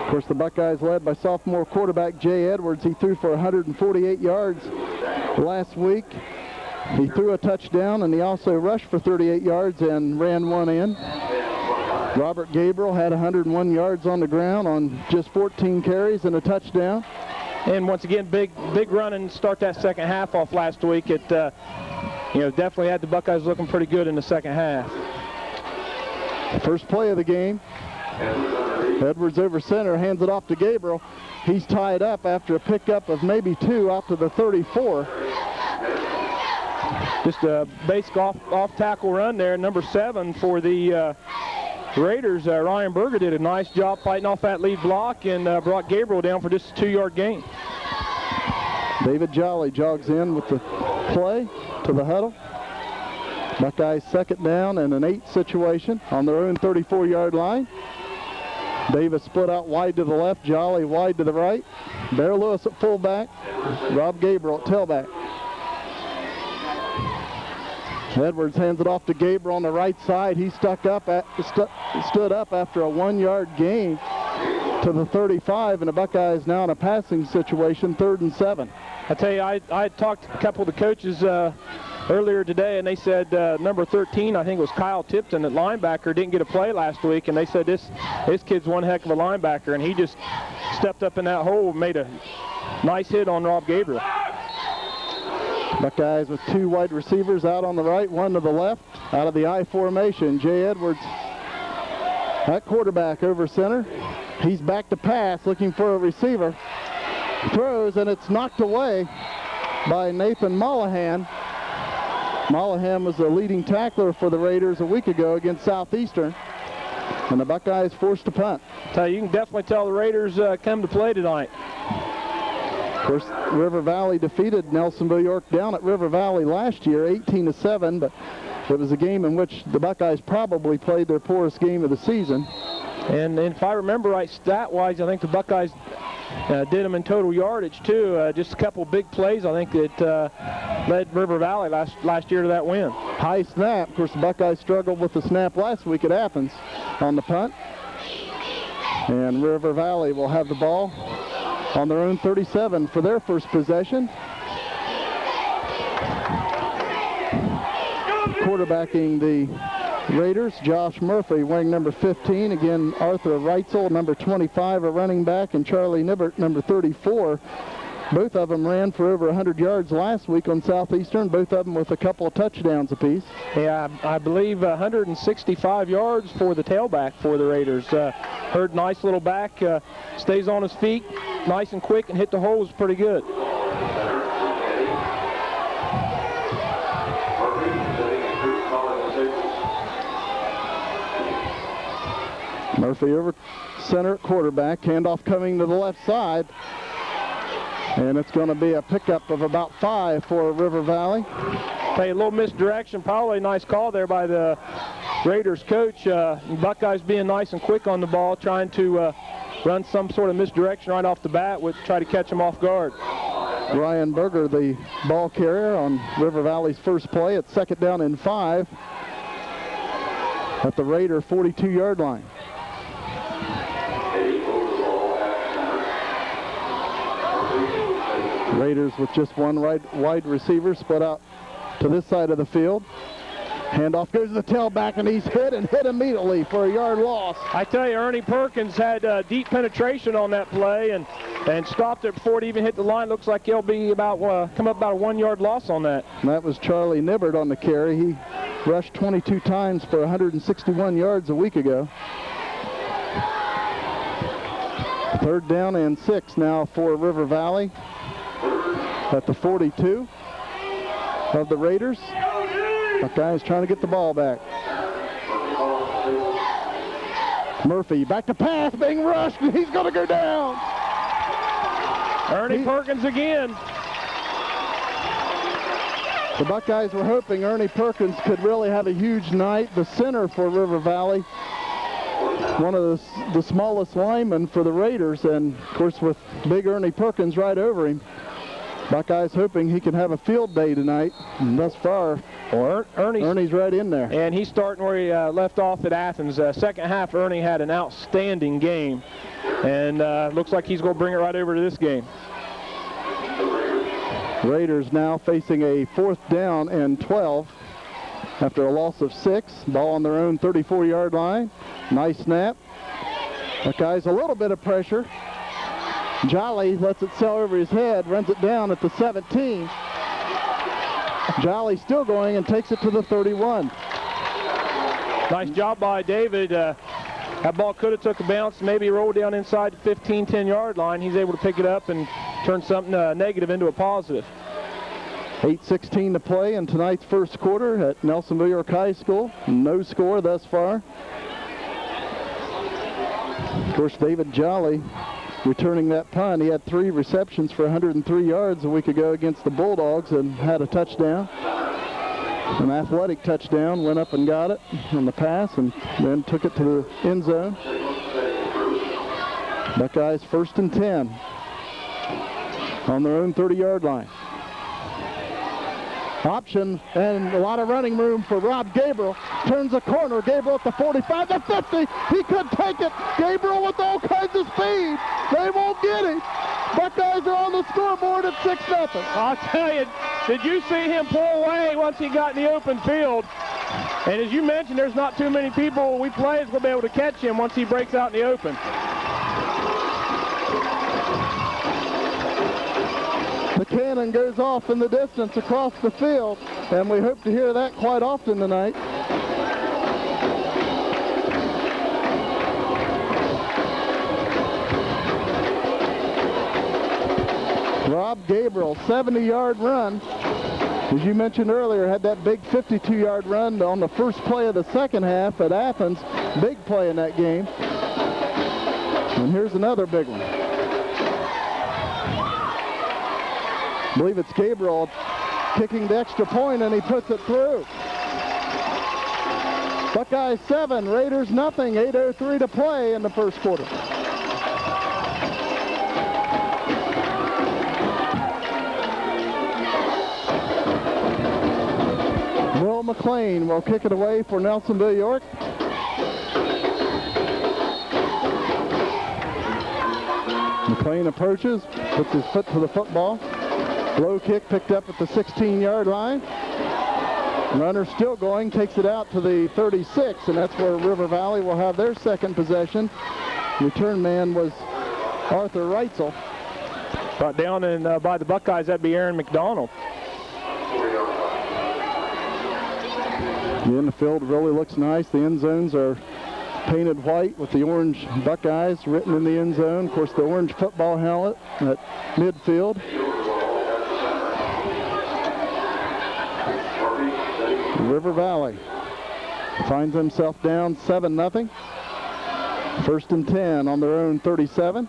Of course, the Buckeyes led by sophomore quarterback Jay Edwards. He threw for 148 yards last week. He threw a touchdown, and he also rushed for 38 yards and ran one in. Robert Gabriel had 101 yards on the ground on just 14 carries and a touchdown. And once again, big run and start that second half off last week. It definitely had the Buckeyes looking pretty good in the second half. First play of the game. Edwards over center, hands it off to Gabriel. He's tied up after a pickup of maybe 2 out to the 34. Just a basic off tackle run there, number 7 for the Raiders. Ryan Berger did a nice job fighting off that lead block and brought Gabriel down for just a 2-yard gain. David Jolly jogs in with the play to the huddle. Buckeyes second down and an 8 situation on their own 34-yard line. Davis split out wide to the left, Jolly wide to the right. Bear Lewis at fullback, Rob Gabriel at tailback. Edwards hands it off to Gabriel on the right side. He stood up after a 1-yard gain to the 35, and the Buckeyes now in a passing situation, 3rd and 7. I tell you, I talked to a couple of the coaches earlier today, and they said number 13, I think it was Kyle Tipton at linebacker, didn't get a play last week, and they said this kid's one heck of a linebacker, and he just stepped up in that hole and made a nice hit on Rob Gabriel. Buckeyes with 2 wide receivers out on the right, 1 to the left, out of the I formation. Jay Edwards at quarterback over center. He's back to pass, looking for a receiver. Throws, and it's knocked away by Nathan Mollahan. Mollahan was the leading tackler for the Raiders a week ago against Southeastern. And the Buckeyes forced to punt. You can definitely tell the Raiders come to play tonight. Of course, River Valley defeated Nelsonville-York down at River Valley last year, 18-7, but it was a game in which the Buckeyes probably played their poorest game of the season. And if I remember right, stat-wise, I think the Buckeyes did them in total yardage, too. Just a couple big plays, I think, that led River Valley last year to that win. High snap. Of course, the Buckeyes struggled with the snap last week at Athens on the punt. And River Valley will have the ball on their own 37 for their first possession. Quarterbacking the Raiders, Josh Murphy, wearing number 15. Again, Arthur Reitzel, number 25, a running back, and Charlie Nibbert, number 34. Both of them ran for over 100 yards last week on Southeastern, both of them with a couple of touchdowns apiece. Yeah, I believe 165 yards for the tailback for the Raiders. Heard nice little back, stays on his feet, nice and quick, and hit the holes pretty good. Murphy over center at quarterback, handoff coming to the left side. And it's going to be a pickup of about 5 for River Valley. Hey, a little misdirection, probably a nice call there by the Raiders coach. Buckeyes being nice and quick on the ball, trying to run some sort of misdirection right off the bat, try to catch them off guard. Ryan Berger, the ball carrier on River Valley's first play. It's 2nd down and 5 at the Raider 42-yard line. Raiders with just 1 wide receiver split out to this side of the field. Handoff goes to the tailback, and he's hit immediately for a yard loss. I tell you, Ernie Perkins had deep penetration on that play and stopped it before it even hit the line. Looks like he'll be come up about a 1-yard loss on that. And that was Charlie Nibbert on the carry. He rushed 22 times for 161 yards a week ago. 3rd down and 6 now for River Valley at the 42 of the Raiders. Buckeyes trying to get the ball back. Murphy back to pass, being rushed, and he's going to go down. Ernie Perkins again. The Buckeyes were hoping Ernie Perkins could really have a huge night. The center for River Valley, one of the smallest linemen for the Raiders, and of course with big Ernie Perkins right over him. Buckeyes hoping he can have a field day tonight. And thus far, Ernie's right in there. And he's starting where he left off at Athens. Second half, Ernie had an outstanding game. And looks like he's going to bring it right over to this game. Raiders now facing a 4th down and 12 after a loss of 6. Ball on their own 34-yard line. Nice snap. Buckeyes a little bit of pressure. Jolly lets it sail over his head, runs it down at the 17. Jolly still going and takes it to the 31. Nice job by David. That ball could have took a bounce, maybe rolled down inside the 15, 10-yard line. He's able to pick it up and turn something negative into a positive. 8:16 to play in tonight's first quarter at Nelsonville-York High School. No score thus far. Of course, David Jolly returning that punt. He had 3 receptions for 103 yards a week ago against the Bulldogs and had a touchdown. An athletic touchdown, went up and got it on the pass and then took it to the end zone. Buckeyes 1st and 10 on their own 30-yard line. Option and a lot of running room for Rob Gabriel. Turns the corner. Gabriel at the 45, the 50. He could take it. Gabriel with all kinds of speed. They won't get him. Buckeyes are on the scoreboard at 6-0. I'll tell you, did you see him pull away once he got in the open field? And as you mentioned, there's not too many people we play is going to be able to catch him once he breaks out in the open. The cannon goes off in the distance across the field, and we hope to hear that quite often tonight. Rob Gabriel, 70-yard run. As you mentioned earlier, had that big 52-yard run on the first play of the second half at Athens. Big play in that game. And here's another big one. I believe it's Gabriel kicking the extra point, and he puts it through. Buckeyes 7, Raiders nothing. 8:03 to play in the first quarter. Will McLean will kick it away for Nelsonville-York. McLean approaches, puts his foot to the football. Low kick picked up at the 16-yard line. Runner still going, takes it out to the 36, and that's where River Valley will have their second possession. Return man was Arthur Reitzel. Brought down and by the Buckeyes, that'd be Aaron McDonald. The infield really looks nice. The end zones are painted white with the orange Buckeyes written in the end zone. Of course, the orange football helmet at midfield. River Valley finds himself down 7-0. 1st and 10 on their own 37.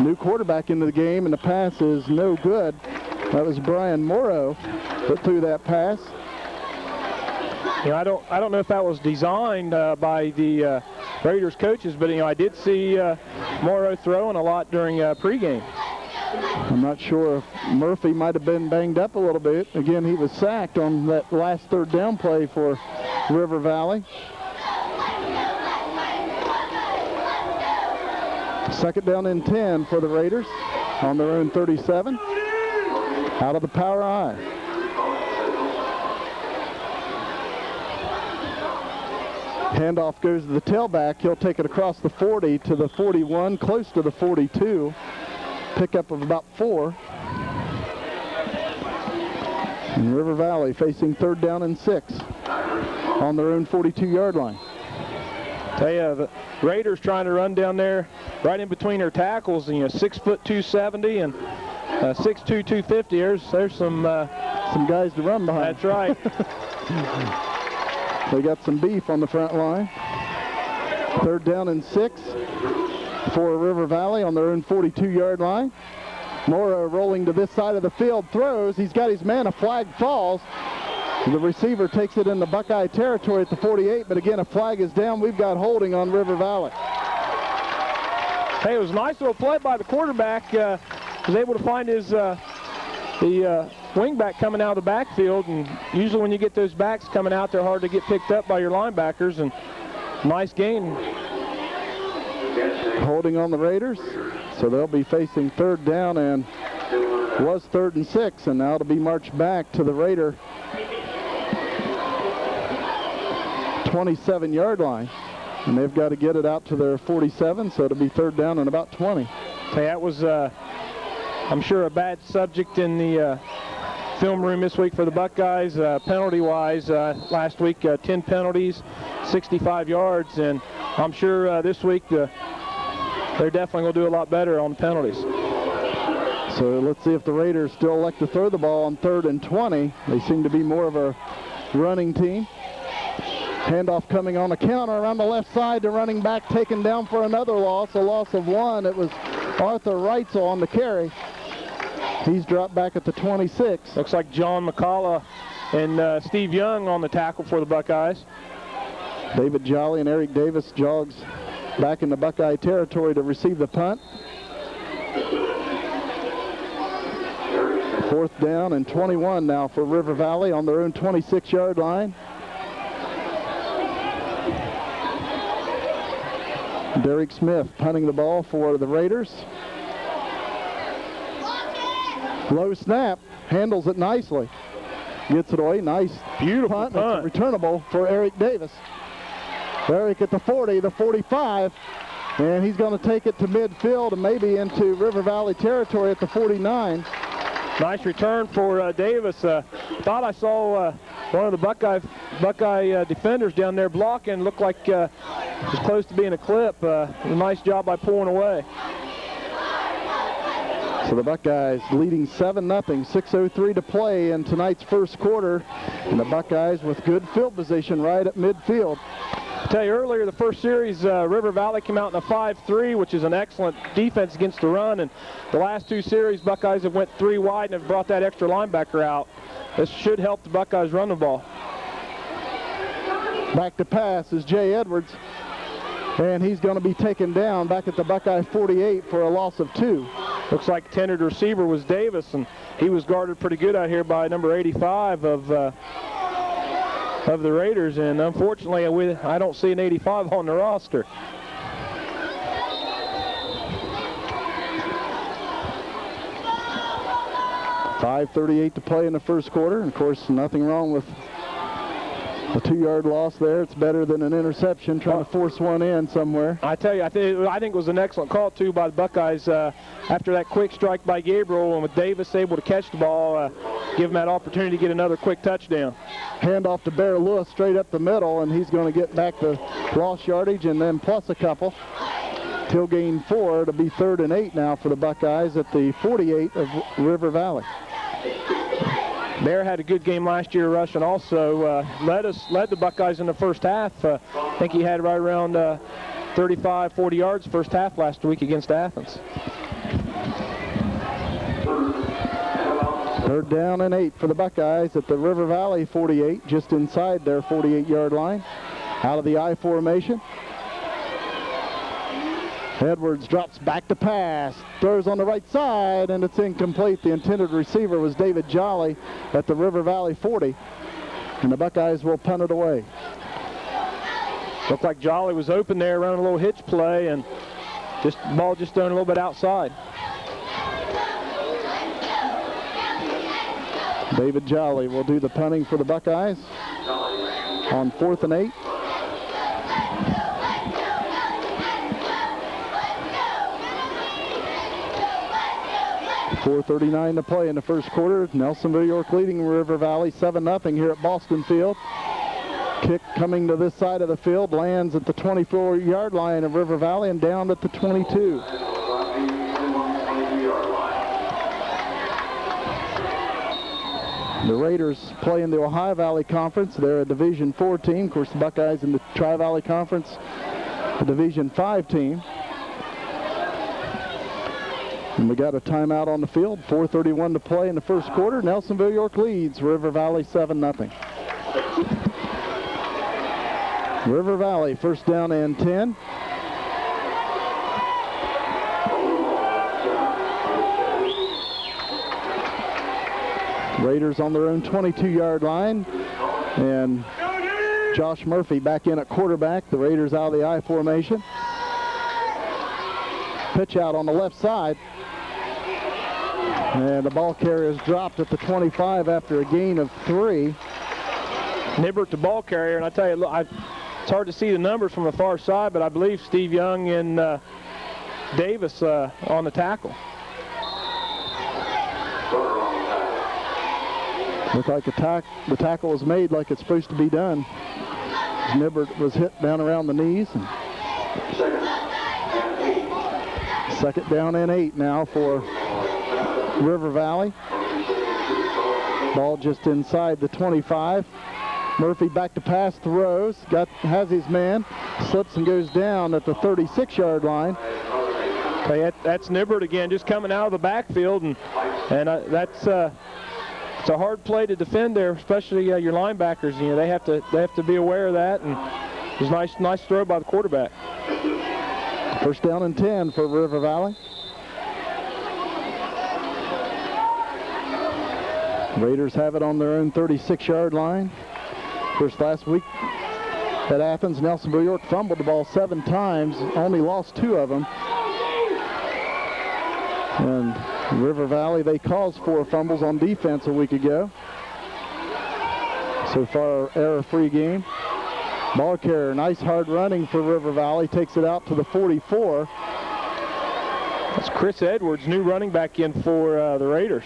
New quarterback into the game, and the pass is no good. That was Brian Morrow that threw that pass. You know, I don't know if that was designed by the Raiders coaches, but I did see Morrow throwing a lot during pregame. I'm not sure if Murphy might have been banged up a little bit. Again, he was sacked on that last 3rd down play for River Valley. 2nd down and 10 for the Raiders on their own 37. Out of the power I. Handoff goes to the tailback. He'll take it across the 40 to the 41, close to the 42. Pickup of about 4. And River Valley facing 3rd down and 6 on their own 42-yard line. Tell you, the Raiders trying to run down there right in between their tackles. 6 foot 270 and 6'2", 250. There's some guys to run behind. That's right. They got some beef on the front line. 3rd down and 6 for River Valley on their own 42-yard line. Morrow rolling to this side of the field, throws. He's got his man. A flag falls. The receiver takes it in the Buckeye territory at the 48, but again, a flag is down. We've got holding on River Valley. Hey, it was a nice little play by the quarterback. Was able to find his the wingback coming out of the backfield, and usually when you get those backs coming out, they're hard to get picked up by your linebackers, and nice gain. Holding on the Raiders, so they'll be facing third down, and was 3rd and 6, and now to be marched back to the Raider 27-yard line. And they've got to get it out to their 47, so it'll be third down and about 20. Hey, that was, I'm sure, a bad subject in the film room this week for the Buckeyes. Penalty-wise, last week, 10 penalties, 65 yards, and I'm sure this week they're definitely going to do a lot better on penalties. So let's see if the Raiders still elect to throw the ball on 3rd and 20. They seem to be more of a running team. Handoff coming on a counter around the left side to running back, taken down for another loss, a loss of 1. It was Arthur Reitzel on the carry. He's dropped back at the 26. Looks like John McCullough and Steve Young on the tackle for the Buckeyes. David Jolly and Eric Davis jogs back in the Buckeye territory to receive the punt. 4th down and 21 now for River Valley on their own 26-yard line. Derek Smith punting the ball for the Raiders. Low snap, handles it nicely. Gets it away, nice. Beautiful punt. punt. It's returnable for Eric Davis. Eric at the 40, the 45, and he's going to take it to midfield and maybe into River Valley territory at the 49. Nice return for Davis. Thought I saw one of the Buckeye defenders down there blocking. Looked like it was close to being a clip. A nice job by pulling away. So the Buckeyes leading 7-0, 6:03 to play in tonight's first quarter. And the Buckeyes with good field position right at midfield. I tell you earlier, the first series, River Valley came out in a 5-3, which is an excellent defense against the run. And the last 2 series, Buckeyes have went 3 wide and have brought that extra linebacker out. This should help the Buckeyes run the ball. Back to pass is Jay Edwards. And he's going to be taken down back at the Buckeye 48 for a loss of 2. Looks like intended receiver was Davis, and he was guarded pretty good out here by number 85 of the Raiders, and unfortunately I don't see an 85 on the roster. .538 to play in the first quarter. And of course, nothing wrong with a 2-yard loss there. It's better than an interception, trying to force one in somewhere. I tell you, I think it was an excellent call, too, by the Buckeyes after that quick strike by Gabriel, and with Davis able to catch the ball, give him that opportunity to get another quick touchdown. Handoff to Bear Lewis straight up the middle, and he's going to get back the lost yardage and then plus a couple. He'll gain 4 to be 3rd and 8 now for the Buckeyes at the 48 of River Valley. Bear had a good game last year rushing also. Led the Buckeyes in the first half. I think he had right around 35, 40 yards first half last week against Athens. 3rd down and 8 for the Buckeyes at the River Valley 48, just inside their 48-yard line. Out of the I formation. Edwards drops back to pass, throws on the right side, and it's incomplete. The intended receiver was David Jolly at the River Valley 40, and the Buckeyes will punt it away. Looked like Jolly was open there, running a little hitch play, and ball just thrown a little bit outside. David Jolly will do the punting for the Buckeyes on 4th and 8. .439 to play in the first quarter. Nelsonville-York leading River Valley 7-0 here at Boston Field. Kick coming to this side of the field, lands at the 24-yard line of River Valley and down at the 22. The Raiders play in the Ohio Valley Conference. They're a Division IV team. Of course, the Buckeyes in the Tri-Valley Conference, a Division V team. And we got a timeout on the field. 4:31 to play in the first quarter. Nelsonville-York leads River Valley 7-0. River Valley, 1st down and 10. Raiders on their own 22-yard line. And Josh Murphy back in at quarterback. The Raiders out of the I formation. Pitch out on the left side. And the ball carrier is dropped at the 25 after a gain of 3. Nibbert, the ball carrier, and I tell you, look, it's hard to see the numbers from the far side, but I believe Steve Young and Davis on the tackle. Looked like the tackle was made like it's supposed to be done. Nibbert was hit down around the knees. And second down and 8 now for River Valley. Ball just inside the 25. Murphy back to pass, throws, has his man, slips and goes down at the 36-yard line. Okay, that's Nibbert again, just coming out of the backfield, and that's it's a hard play to defend there, especially your linebackers. You know, they have to be aware of that, and it was nice throw by the quarterback. First down and 10 for River Valley. Raiders have it on their own 36-yard line. First last week at Athens, Nelsonville-York fumbled the ball 7 times, only lost 2 of them. And River Valley, they caused 4 fumbles on defense a week ago. So far, error-free game. Ball carrier, nice hard running for River Valley, takes it out to the 44. That's Chris Edwards, new running back in for the Raiders.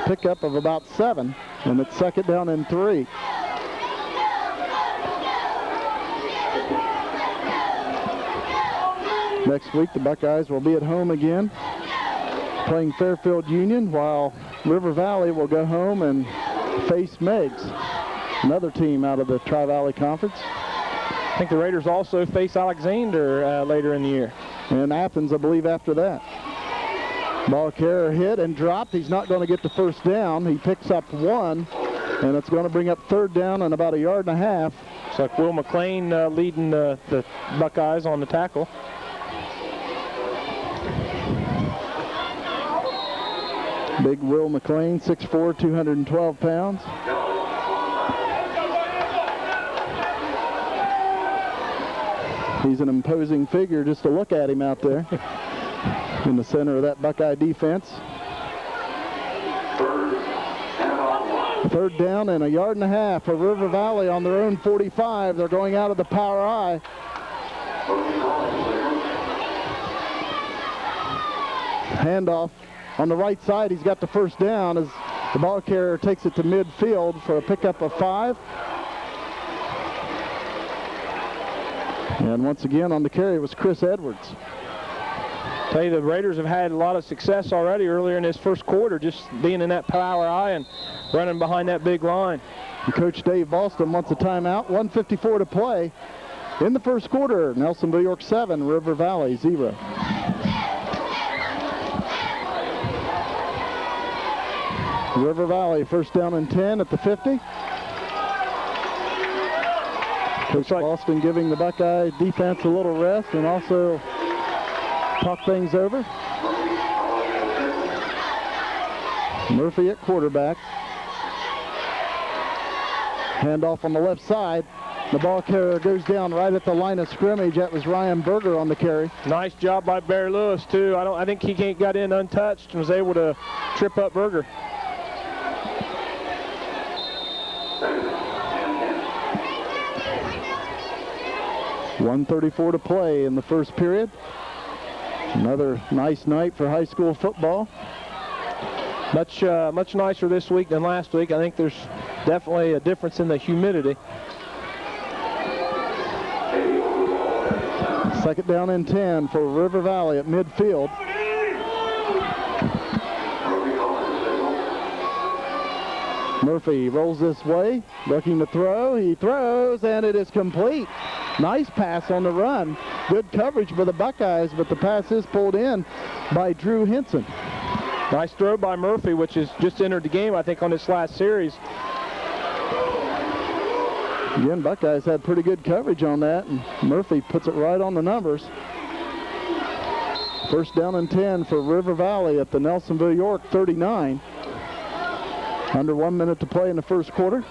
Pickup of about 7, and it's second down and 3. Next week, the Buckeyes will be at home again, playing Fairfield Union, while River Valley will go home and face Meigs, another team out of the Tri-Valley Conference. I think the Raiders also face Alexander later in the year. And Athens, I believe, after that. Ball carrier hit and dropped. He's not going to get the first down. He picks up 1, and it's going to bring up third down and about 1.5 yards. It's like Will McLean leading the Buckeyes on the tackle. Big Will McLean, 6'4", 212 pounds. He's an imposing figure just to look at him out there in the center of that Buckeye defense. Third down and 1.5 yards for River Valley on their own 45. They're going out of the power I. Handoff on the right side. He's got the first down as the ball carrier takes it to midfield for a pickup of 5. And once again on the carry was Chris Edwards. Tell you, the Raiders have had a lot of success already earlier in this first quarter, just being in that power I and running behind that big line. And Coach Dave Boston wants a timeout. 1:54 to play in the first quarter. Nelsonville-York 7, River Valley 0. River Valley first down and 10 at the 50. Coach Boston giving the Buckeye defense a little rest and also talk things over. Murphy at quarterback. Handoff on the left side. The ball carrier goes down right at the line of scrimmage. That was Ryan Berger on the carry. Nice job by Barry Lewis too. I think he got in untouched and was able to trip up Berger. .134 to play in the first period. Another nice night for high school football. Much nicer this week than last week. I think there's definitely a difference in the humidity. Second down and 10 for River Valley at midfield. Murphy rolls this way, looking to throw. He throws, and it is complete. Nice pass on the run. Good coverage by the Buckeyes, but the pass is pulled in by Drew Henson. Nice throw by Murphy, which has just entered the game, I think, on this last series. Again, Buckeyes had pretty good coverage on that, and Murphy puts it right on the numbers. First down and 10 for River Valley at the Nelsonville-York 39. Under 1 minute to play in the first quarter.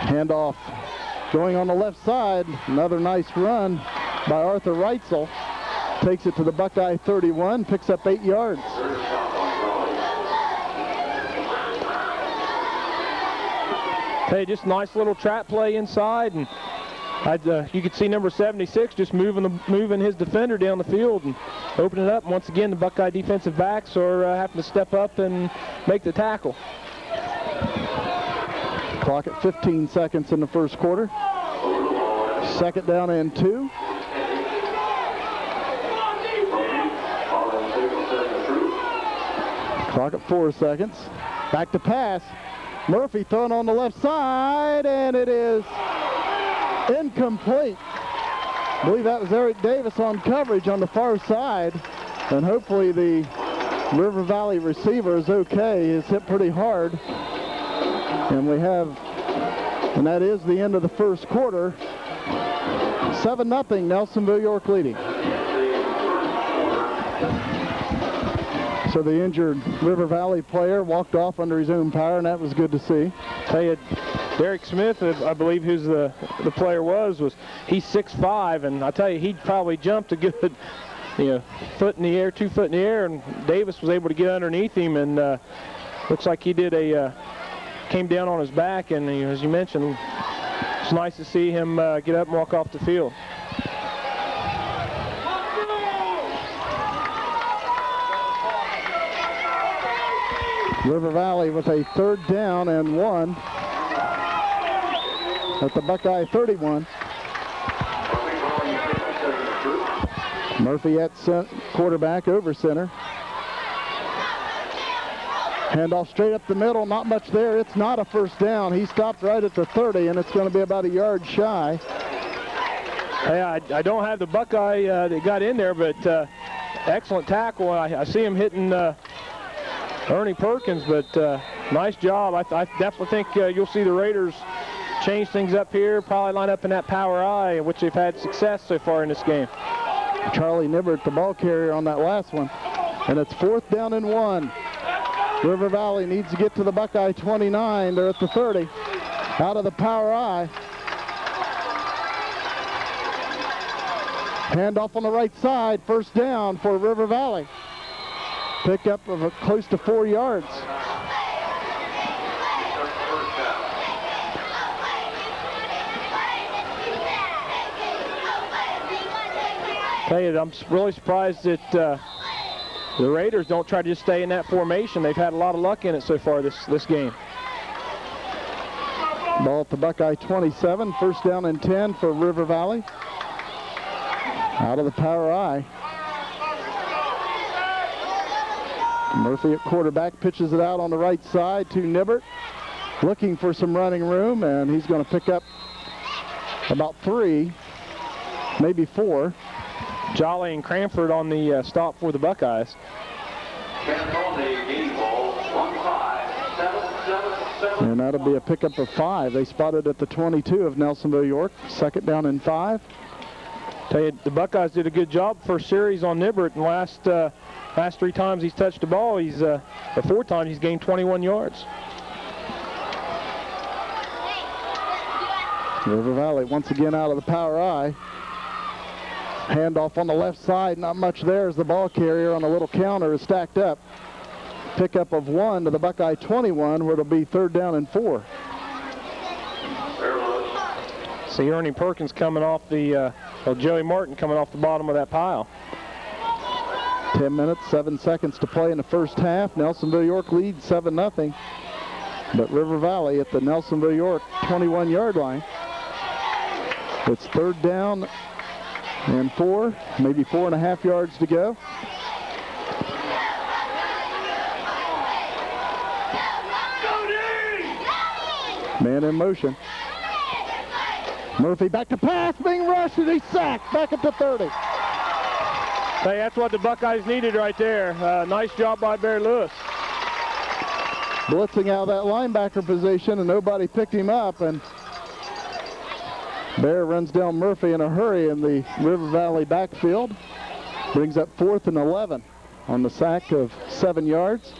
Handoff going on the left side. Another nice run by Arthur Reitzel. Takes it to the Buckeye 31, picks up 8 yards. Hey, just nice little trap play inside, and you could see number 76 just moving his defender down the field and opening it up. And once again, the Buckeye defensive backs are having to step up and make the tackle. Clock at 15 seconds in the first quarter. Second down and 2. Clock at 4 seconds. Back to pass. Murphy thrown on the left side, and it is incomplete. I believe that was Eric Davis on coverage on the far side, and hopefully the River Valley receiver is okay. He's hit pretty hard. And and that is the end of the first quarter. 7-0, Nelsonville-York leading. So the injured River Valley player walked off under his own power, and that was good to see. Tell you, Derek Smith, I believe who's the player was he's 6'5", and I tell you, he probably jumped a good, foot in the air, 2 foot in the air, and Davis was able to get underneath him, and looks like he did came down on his back, and as you mentioned, it's nice to see him get up and walk off the field. River Valley with a 3rd down and 1 at the Buckeye 31. Murphy at quarterback over center. Handoff straight up the middle, not much there. It's not a first down. He stopped right at the 30, and it's going to be about a yard shy. Hey, I don't have the Buckeye that got in there, but excellent tackle. I see him hitting Ernie Perkins, but nice job. I definitely think you'll see the Raiders change things up here, probably line up in that power I, which they've had success so far in this game. Charlie Nibbert, the ball carrier on that last one, and it's 4th down and 1. River Valley needs to get to the Buckeye 29. They're at the 30. Out of the power I. Handoff on the right side. First down for River Valley. Pickup of close to 4 yards. Tell you, I'm really surprised that the Raiders don't try to just stay in that formation. They've had a lot of luck in it so far this game. Ball at the Buckeye 27. First down and 10 for River Valley. Out of the power I. Murphy at quarterback pitches it out on the right side to Nibbert. Looking for some running room, and he's going to pick up about 3, maybe 4. Jolly and Cranford on the stop for the Buckeyes. And that'll be a pickup of 5. They spotted at the 22 of Nelsonville-York. 2nd down and 5. Tell you, the Buckeyes did a good job first series on Nibbert, and last 3 times he's touched the ball, or 4 times he's gained 21 yards. River Valley once again out of the power I. Handoff on the left side, not much there as the ball carrier on a little counter is stacked up. Pickup of 1 to the Buckeye 21, where it'll be 3rd down and 4. See Ernie Perkins coming off Joey Martin coming off the bottom of that pile. 10 minutes, 7 seconds to play in the first half. Nelsonville-York leads 7-0. But River Valley at the Nelsonville-York 21-yard line. It's 3rd down and 4, maybe 4.5 yards to go. Man in motion. Murphy back to pass, being rushed, and he's sacked back at the 30. Hey, that's what the Buckeyes needed right there. Nice job by Bear Lewis. Blitzing out of that linebacker position, and nobody picked him up, and Bear runs down Murphy in a hurry in the River Valley backfield. Brings up 4th and 11 on the sack of 7 yards.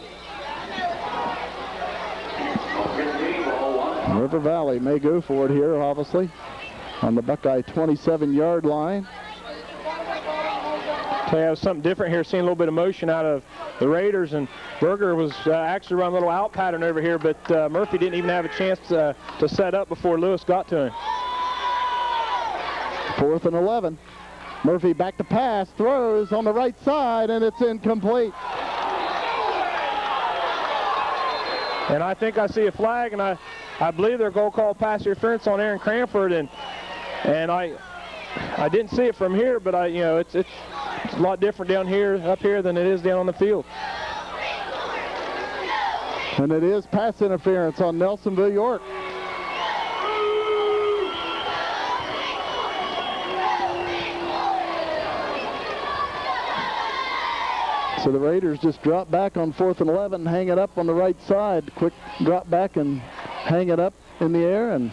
River Valley may go for it here, obviously, on the Buckeye 27-yard line. They have something different here, seeing a little bit of motion out of the Raiders, and Berger was actually running a little out pattern over here, but Murphy didn't even have a chance to set up before Lewis got to him. 4th and 11. Murphy back to pass, throws on the right side, and it's incomplete. And I think I see a flag, and I believe they're going to call pass interference on Aaron Cranford, and I didn't see it from here, but it's a lot different up here than it is down on the field. And it is pass interference on Nelsonville-York. So the Raiders just drop back on 4th and 11, hang it up on the right side. Quick drop back and hang it up in the air, and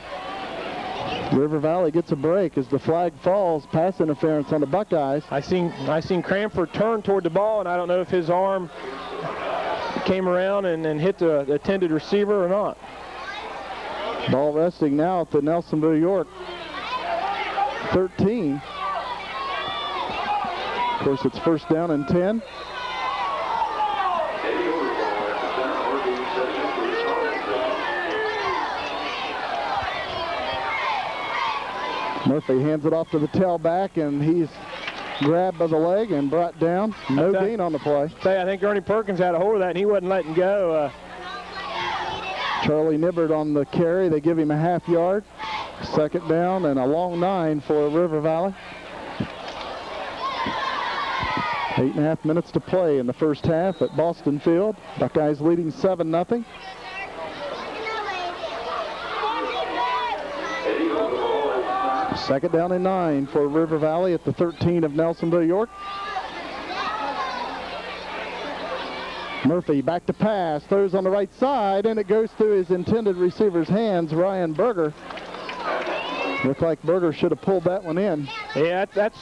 River Valley gets a break as the flag falls. Pass interference on the Buckeyes. I seen Cranford turn toward the ball, and I don't know if his arm came around and hit the intended receiver or not. Ball resting now at the Nelsonville-York 13. Of course, it's 1st down and 10. Murphy hands it off to the tailback, and he's grabbed by the leg and brought down. No gain on the play. I think Ernie Perkins had a hold of that, and he wasn't letting go. Charlie Nibbert on the carry. They give him a half yard. 2nd down and a long 9 for River Valley. 8.5 minutes to play in the first half at Boston Field. Buckeyes leading 7-0. Second down and 9 for River Valley at the 13 of Nelsonville-York. Murphy back to pass, throws on the right side, and it goes through his intended receiver's hands, Ryan Berger. Looked like Berger should have pulled that one in. Yeah, that's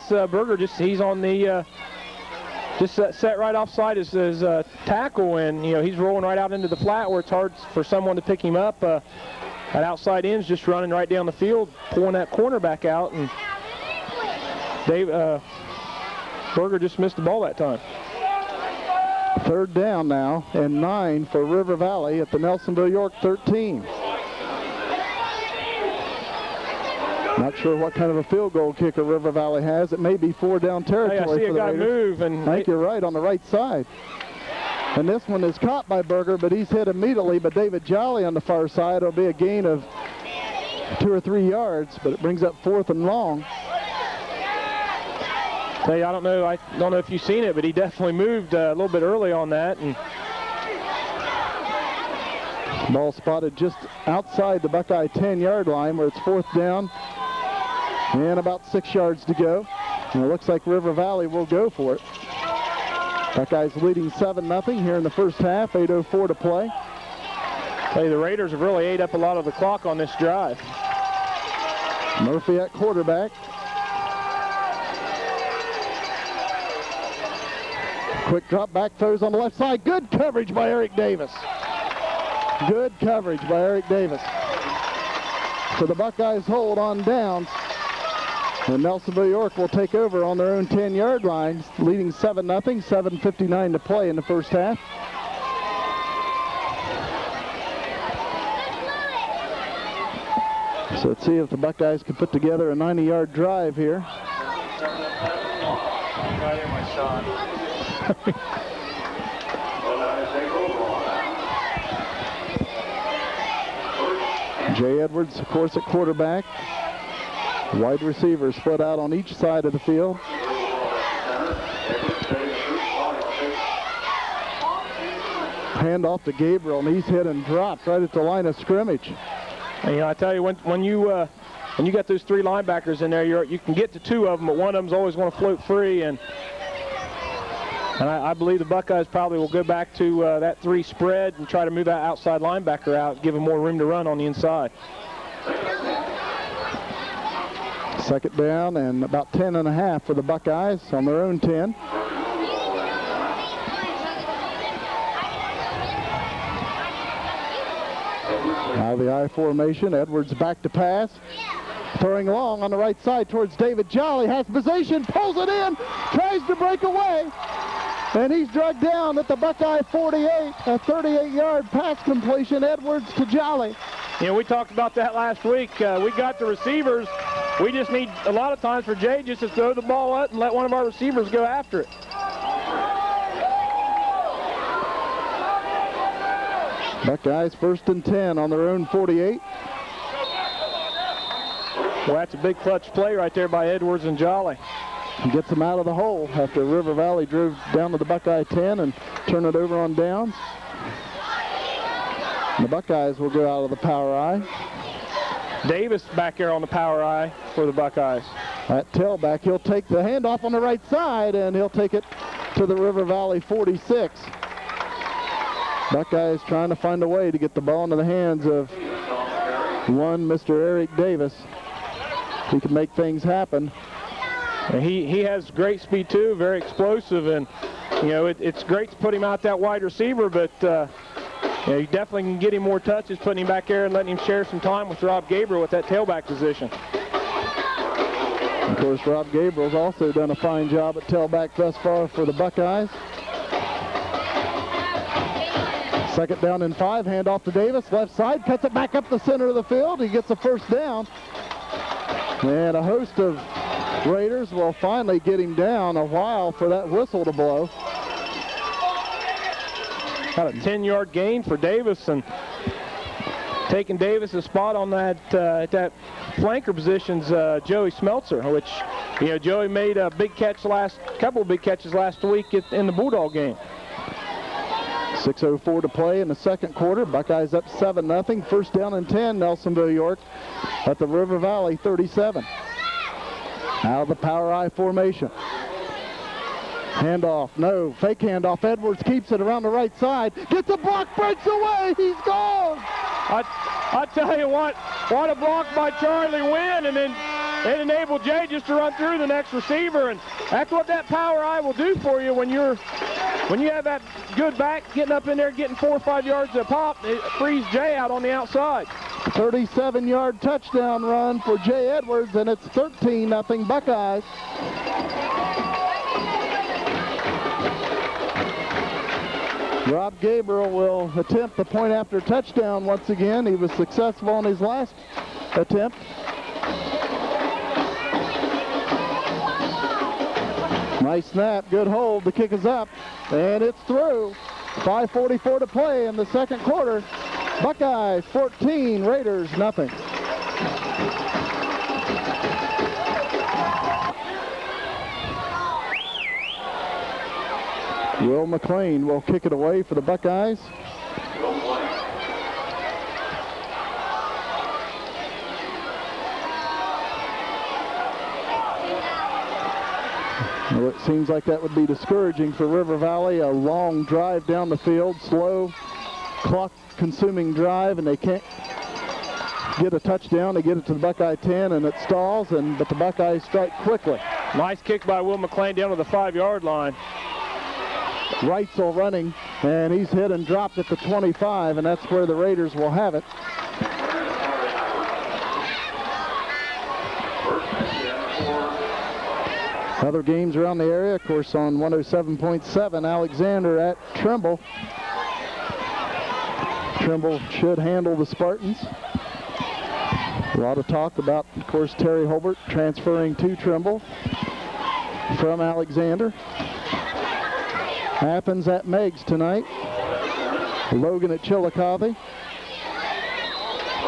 Berger. He's on the set right offside his tackle, and he's rolling right out into the flat where it's hard for someone to pick him up. That outside end's just running right down the field, pulling that cornerback out, and Berger just missed the ball that time. 3rd down now and 9 for River Valley at the Nelsonville-York 13. Not sure what kind of a field goal kicker River Valley has. It may be 4-down territory I see for a the guy Raiders. Move, and I think you're right, on the right side. And this one is caught by Berger, but he's hit immediately. But David Jolly on the far side will be a gain of 2 or 3 yards, but it brings up 4th and long. I don't know if you've seen it, but he definitely moved a little bit early on that. And ball spotted just outside the Buckeye 10-yard line where it's 4th down and about 6 yards to go. And it looks like River Valley will go for it. Buckeyes leading 7-0 here in the first half, 8:04 to play. The Raiders have really ate up a lot of the clock on this drive. Murphy at quarterback. Quick drop back, throws on the left side. Good coverage by Eric Davis. Good coverage by Eric Davis. So the Buckeyes hold on downs. And Nelsonville-York will take over on their own 10-yard line, leading 7-0, 7:59 to play in the first half. So let's see if the Buckeyes can put together a 90-yard drive here. Jay Edwards, of course, at quarterback. Wide receivers split out on each side of the field. Hand off to Gabriel, and he's hit and dropped right at the line of scrimmage. And, I tell you, when you got those 3 linebackers in there, you can get to 2 of them, but one of them's always going to float free. And I believe the Buckeyes probably will go back to that 3 spread and try to move that outside linebacker out, give him more room to run on the inside. Second down and about 10.5 for the Buckeyes on their own 10. Now the I formation. Edwards back to pass. Throwing long on the right side towards David Jolly. Has position, pulls it in, tries to break away. And he's dragged down at the Buckeye 48. A 38-yard pass completion, Edwards to Jolly. You know, we talked about that last week. We got the receivers. We just need a lot of times for Jay just to throw the ball up and let one of our receivers go after it. Buckeyes 1st and 10 on their own 48. Well, that's a big clutch play right there by Edwards and Jolly. He gets them out of the hole after River Valley drove down to the Buckeye 10 and turn it over on downs. The Buckeyes will go out of the power I. Davis back there on the power I for the Buckeyes. At tailback, he'll take the handoff on the right side, and he'll take it to the River Valley 46. Buckeyes trying to find a way to get the ball into the hands of one Mr. Eric Davis. He can make things happen. And he has great speed too, very explosive, and you know it's great to put him out that wide receiver, but you know, you definitely can get him more touches, putting him back there and letting him share some time with Rob Gabriel with that tailback position. Of course, Rob Gabriel's also done a fine job at tailback thus far for the Buckeyes. Second down and 5, handoff to Davis, left side, cuts it back up the center of the field. He gets a first down. And a host of Raiders will finally get him down. A while for that whistle to blow. Got a 10-yard gain for Davis, and taking Davis' spot on that flanker position's Joey Smeltzer, which, you know, Joey made a big catch couple of big catches last week in the Bulldog game. 6:04 to play in the second quarter. Buckeyes up 7-0. First down and 10, Nelsonville-York at the River Valley 37. Out of the power I formation. Handoff, no, fake handoff. Edwards keeps it around the right side. Gets a block, breaks away, he's gone. I tell you what a block by Charlie Wynn, and then it enabled Jay just to run through the next receiver, and that's what that power I will do for you when you have that good back getting up in there, getting 4 or 5 yards a pop. It frees Jay out on the outside. 37-yard touchdown run for Jay Edwards, and it's 13-0 Buckeyes. Rob Gabriel will attempt the point after touchdown once again. He was successful on his last attempt. Nice snap, good hold, the kick is up, and it's through. 5:44 to play in the second quarter. Buckeyes 14, Raiders nothing. Will McLean will kick it away for the Buckeyes. Well, it seems like that would be discouraging for River Valley. A long drive down the field, slow, clock-consuming drive, and they can't get a touchdown. They get it to the Buckeye 10, and it stalls, but the Buckeyes strike quickly. Nice kick by Will McLean down to the 5-yard line. Reitzel running, and he's hit and dropped at the 25, and that's where the Raiders will have it. Other games around the area, of course, on 107.7, Alexander at Trimble. Trimble should handle the Spartans. A lot of talk about, of course, Terry Holbert transferring to Trimble from Alexander. Happens at Meigs tonight. Logan at Chillicothe.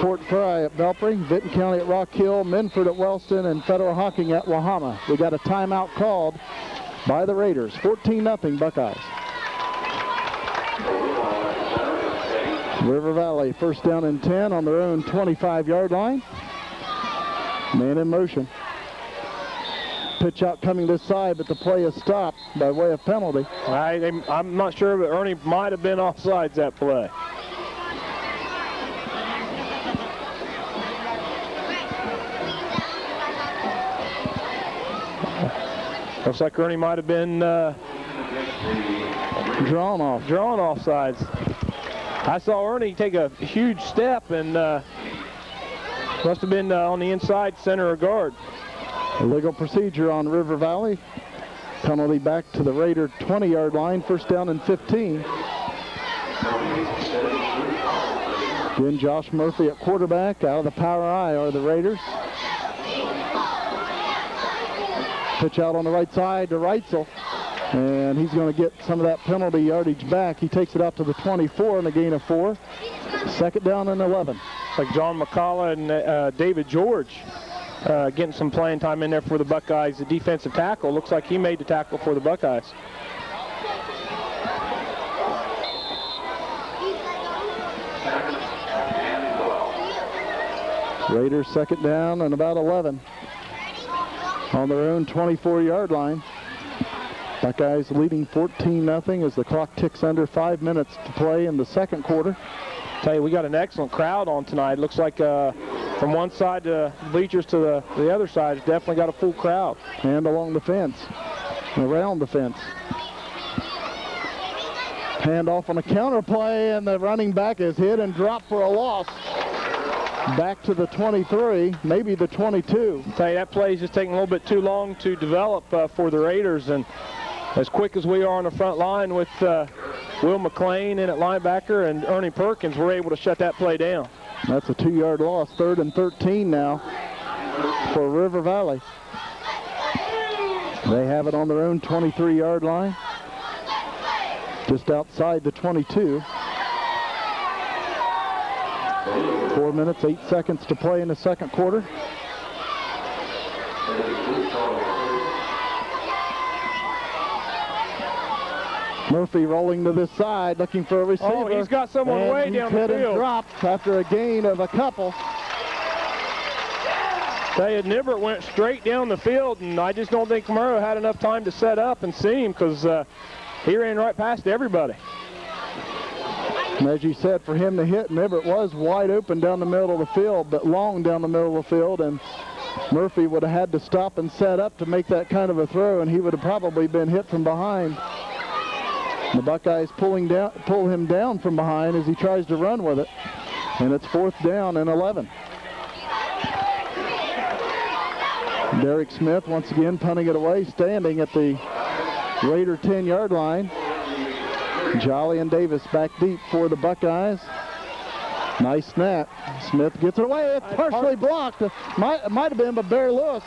Fort Fry at Belpre, Vinton County at Rock Hill, Minford at Wellston, and Federal Hocking at Wahama. We got a timeout called by the Raiders. 14-0 Buckeyes. River Valley first down and 10 on their own 25-yard line. Man in motion. Pitch out coming this side, but the play is stopped by way of penalty. I'm not sure, but Ernie might have been offsides that play. Looks like Ernie might have been drawn off sides. I saw Ernie take a huge step and must have been on the inside center or guard. Illegal procedure on River Valley. Penalty back to the Raider 20-yard line, first down and 15. Again, Josh Murphy at quarterback. Out of the power I are the Raiders. Pitch out on the right side to Reitzel. And he's going to get some of that penalty yardage back. He takes it out to the 24 and a gain of 4. Second down and 11. It's like John McCullough and David George getting some playing time in there for the Buckeyes. The defensive tackle looks like he made the tackle for the Buckeyes. Raiders second down and about 11 on their own 24-yard line. Buckeyes leading 14-0 as the clock ticks under 5 minutes to play in the second quarter. Tell you, we got an excellent crowd on tonight. Looks like from one side to bleachers to the other side, it's definitely got a full crowd. And along the fence, around the fence. Hand off on a counter play, and the running back is hit and dropped for a loss. Back to the 23, maybe the 22. Tell you, that play is just taking a little bit too long to develop for the Raiders, and as quick as we are on the front line with Will McLean in at linebacker and Ernie Perkins, we're able to shut that play down. That's a 2-yard loss, 3rd and 13 now for River Valley. They have it on their own 23-yard line, just outside the 22. 4 minutes, 8 seconds to play in the second quarter. Murphy rolling to this side, looking for a receiver. Oh, he's got someone way down the field. And dropped after a gain of a couple. Tell you, Nibbert went straight down the field, and I just don't think Murrow had enough time to set up and see him, because he ran right past everybody. And as you said, for him to hit, Nibbert was wide open down the middle of the field, but long down the middle of the field, and Murphy would have had to stop and set up to make that kind of a throw, and he would have probably been hit from behind. The Buckeyes pull him down from behind as he tries to run with it, and it's 4th down and 11. Derek Smith once again punting it away, standing at the Raider 10-yard line. Jolly and Davis back deep for the Buckeyes. Nice snap. Smith gets it away. It's partially blocked. Might have been by Barry Lewis.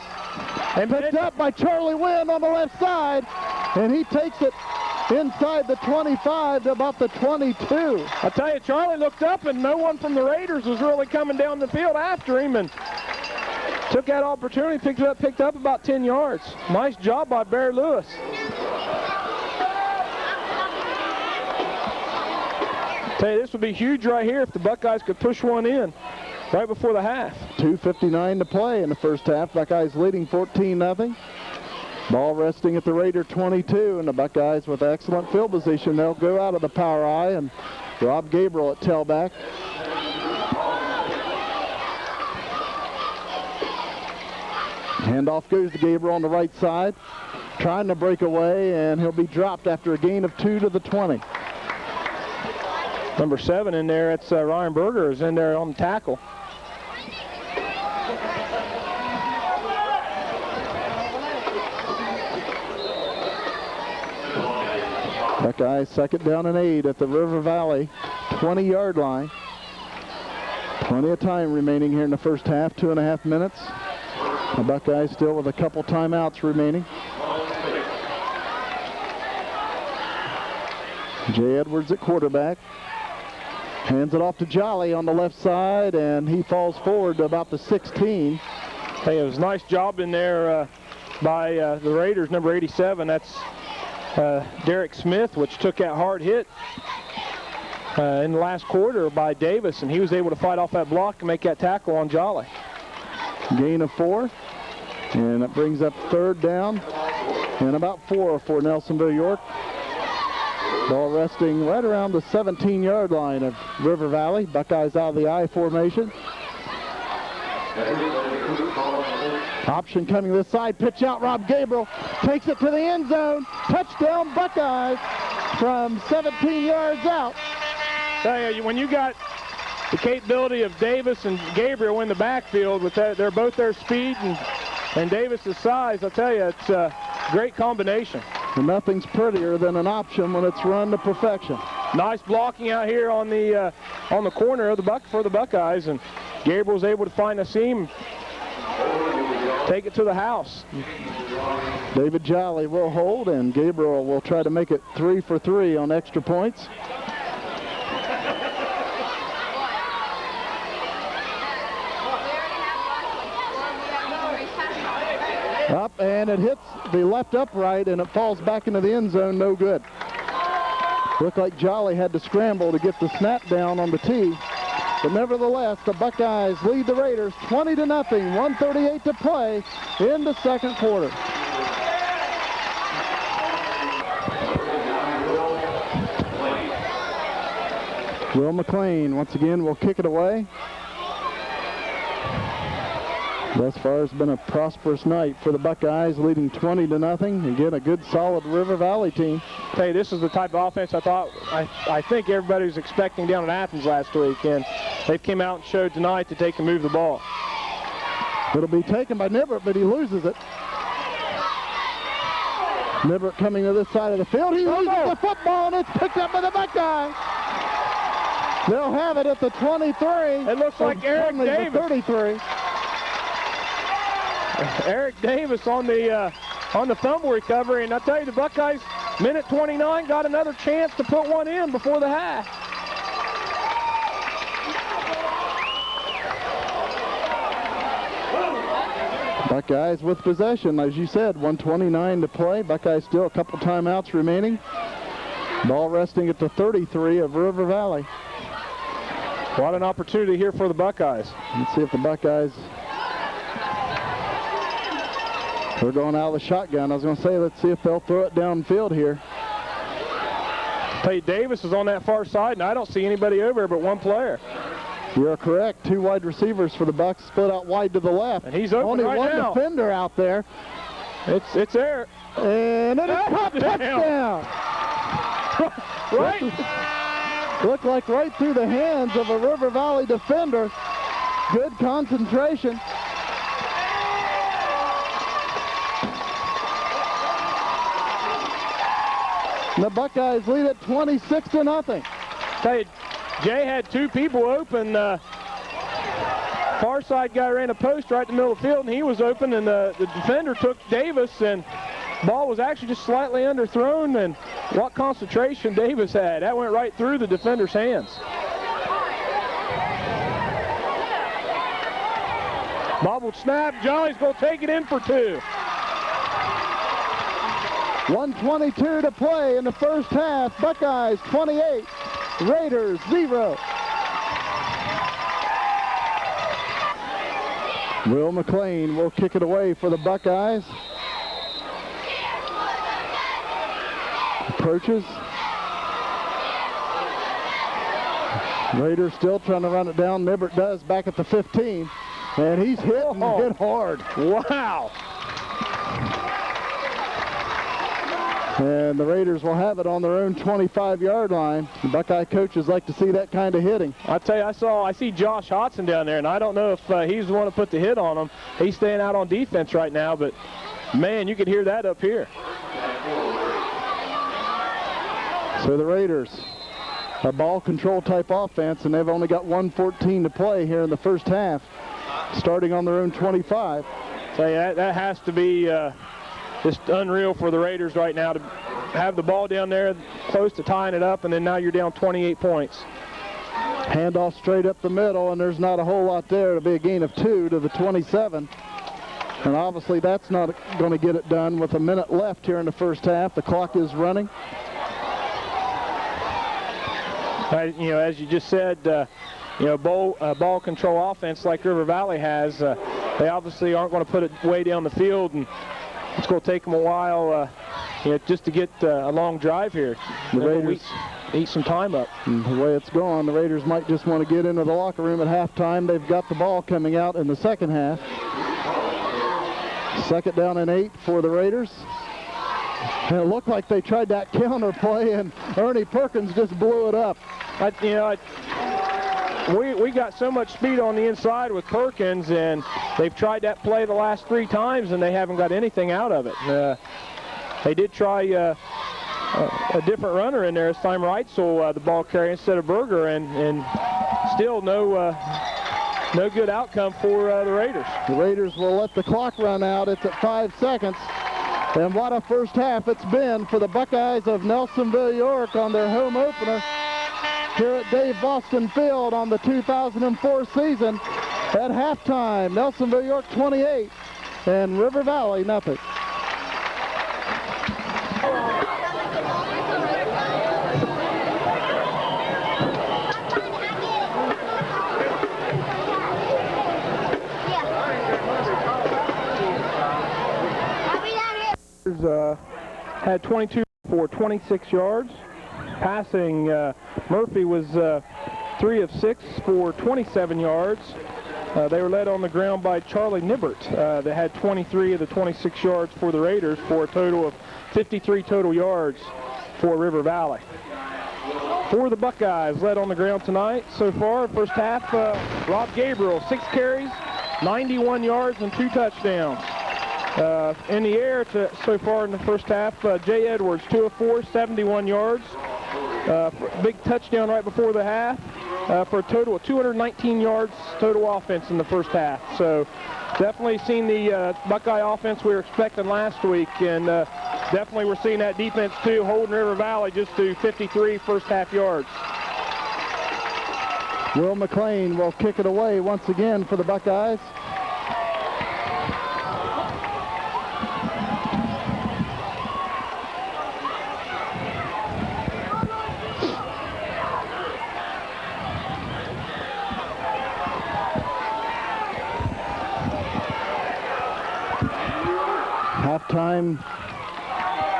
And picked up by Charlie Wynn on the left side. And he takes it inside the 25 to about the 22. I tell you, Charlie looked up and no one from the Raiders was really coming down the field after him, and took that opportunity, picked up about 10 yards. Nice job by Barry Lewis. Tell you, this would be huge right here if the Buckeyes could push one in right before the half. 2:59 to play in the first half. Buckeyes leading 14-0. Ball resting at the Raider 22, and the Buckeyes with excellent field position. They'll go out of the power I, and Rob Gabriel at tailback. Handoff goes to Gabriel on the right side, trying to break away, and he'll be dropped after a gain of 2 to the 20. Number 7 in there, it's Ryan Berger is in there on the tackle. Buckeyes second down and 8 at the River Valley 20-yard line. Plenty of time remaining here in the first half, 2.5 minutes. The Buckeyes still with a couple timeouts remaining. Jay Edwards at quarterback. Hands it off to Jolly on the left side, and he falls forward to about the 16. Hey, it was a nice job in there by the Raiders, number 87. That's Derek Smith, which took that hard hit in the last quarter by Davis, and he was able to fight off that block and make that tackle on Jolly. Gain of 4, and it brings up 3rd down and about 4 for Nelsonville-York. Ball resting right around the 17-yard line of River Valley. Buckeyes out of the I formation. Option coming this side, pitch out, Rob Gabriel takes it to the end zone. Touchdown Buckeyes from 17 yards out. Tell you, when you got the capability of Davis and Gabriel in the backfield, with that, they're both their speed and Davis's size, I'll tell you, it's a great combination. And nothing's prettier than an option when it's run to perfection. Nice blocking out here on the corner of for the Buckeyes, and Gabriel's able to find a seam, take it to the house. David Jolly will hold, and Gabriel will try to make it 3 for 3 on extra points. Up, and it hits the left upright, and it falls back into the end zone, no good. Looked like Jolly had to scramble to get the snap down on the tee. But nevertheless, the Buckeyes lead the Raiders 20-0, 1:38 to play in the second quarter. Will McLean once again will kick it away. Thus far, it's been a prosperous night for the Buckeyes, leading 20-0. Again, a good, solid River Valley team. Hey, this is the type of offense I think everybody was expecting down in Athens last week, and they came out and showed tonight that they can move the ball. It'll be taken by Nibbert, but he loses it. Nibbert coming to this side of the field. He loses the football, and it's picked up by the Buckeyes. They'll have it at the 23. It looks like Eric Davis. The 33. Eric Davis on the fumble recovery, and I tell you, the Buckeyes, minute 29, got another chance to put one in before the half. Buckeyes with possession, as you said, 1:29 to play. Buckeyes still a couple timeouts remaining. Ball resting at the 33 of River Valley. What an opportunity here for the Buckeyes. Let's see if the Buckeyes... They're going out of the shotgun. I was going to say, let's see if they'll throw it downfield here. Hey, Davis is on that far side, and I don't see anybody over there but one player. You're correct. 2 wide receivers for the Bucks, split out wide to the left. And he's open only right one now. Defender out there. It's there. And it is caught. Touchdown. Right. Looked like right through the hands of a River Valley defender. Good concentration. The Buckeyes lead at 26-0. Tell you, Jay had 2 people open. Far side guy ran a post right in the middle of the field, and he was open, and the defender took Davis, and ball was actually just slightly underthrown, and what concentration Davis had. That went right through the defender's hands. Bobbled snap. Jolly's going to take it in for 2. 1:22 to play in the first half. Buckeyes 28, Raiders 0. Will McLean will kick it away for the Buckeyes. Approaches. Raiders still trying to run it down. Nibbert does back at the 15. And he's hit hard. Wow. And the Raiders will have it on their own 25-yard line. The Buckeye coaches like to see that kind of hitting. I tell you, I see Josh Hodson down there, and I don't know if he's the one to put the hit on him. He's staying out on defense right now, but man, you could hear that up here. So the Raiders, a ball control type offense, and they've only got 1:14 to play here in the first half, starting on their own 25. So yeah, that has to be just unreal for the Raiders right now to have the ball down there close to tying it up, and then now you're down 28 points. Handoff straight up the middle, and there's not a whole lot there. It'll be a gain of 2 to the 27. And obviously that's not going to get it done with a minute left here in the first half. The clock is running. As you just said, ball control offense like River Valley has, they obviously aren't going to put it way down the field, and it's going to take them a while just to get a long drive here. The Raiders eat some time up. And the way it's going, the Raiders might just want to get into the locker room at halftime. They've got the ball coming out in the second half. Second down and 8 for the Raiders. And it looked like they tried that counter play, and Ernie Perkins just blew it up. We got so much speed on the inside with Perkins, and they've tried that play the last 3 times, and they haven't got anything out of it. They did try a different runner in there this time, Reitzel, the ball carrier instead of Berger, and still no good outcome for the Raiders. The Raiders will let the clock run out. It's at 5 seconds. And what a first half it's been for the Buckeyes of Nelsonville-York on their home opener here at Dave Boston Field on the 2004 season. At halftime, Nelsonville-York 28 and River Valley nothing. Had 22 for 26 yards. Passing, Murphy was 3 of 6 for 27 yards. They were led on the ground by Charlie Nibbert. That had 23 of the 26 yards for the Raiders for a total of 53 total yards for River Valley. For the Buckeyes, led on the ground tonight so far, first half, Rob Gabriel, 6 carries, 91 yards and 2 touchdowns. In the air so far in the first half, Jay Edwards, 2 of 4, 71 yards. Big touchdown right before the half for a total of 219 yards total offense in the first half. So definitely seen the Buckeye offense we were expecting last week, and definitely we're seeing that defense too, holding River Valley just to 53 first half yards. Will McLean will kick it away once again for the Buckeyes. Halftime,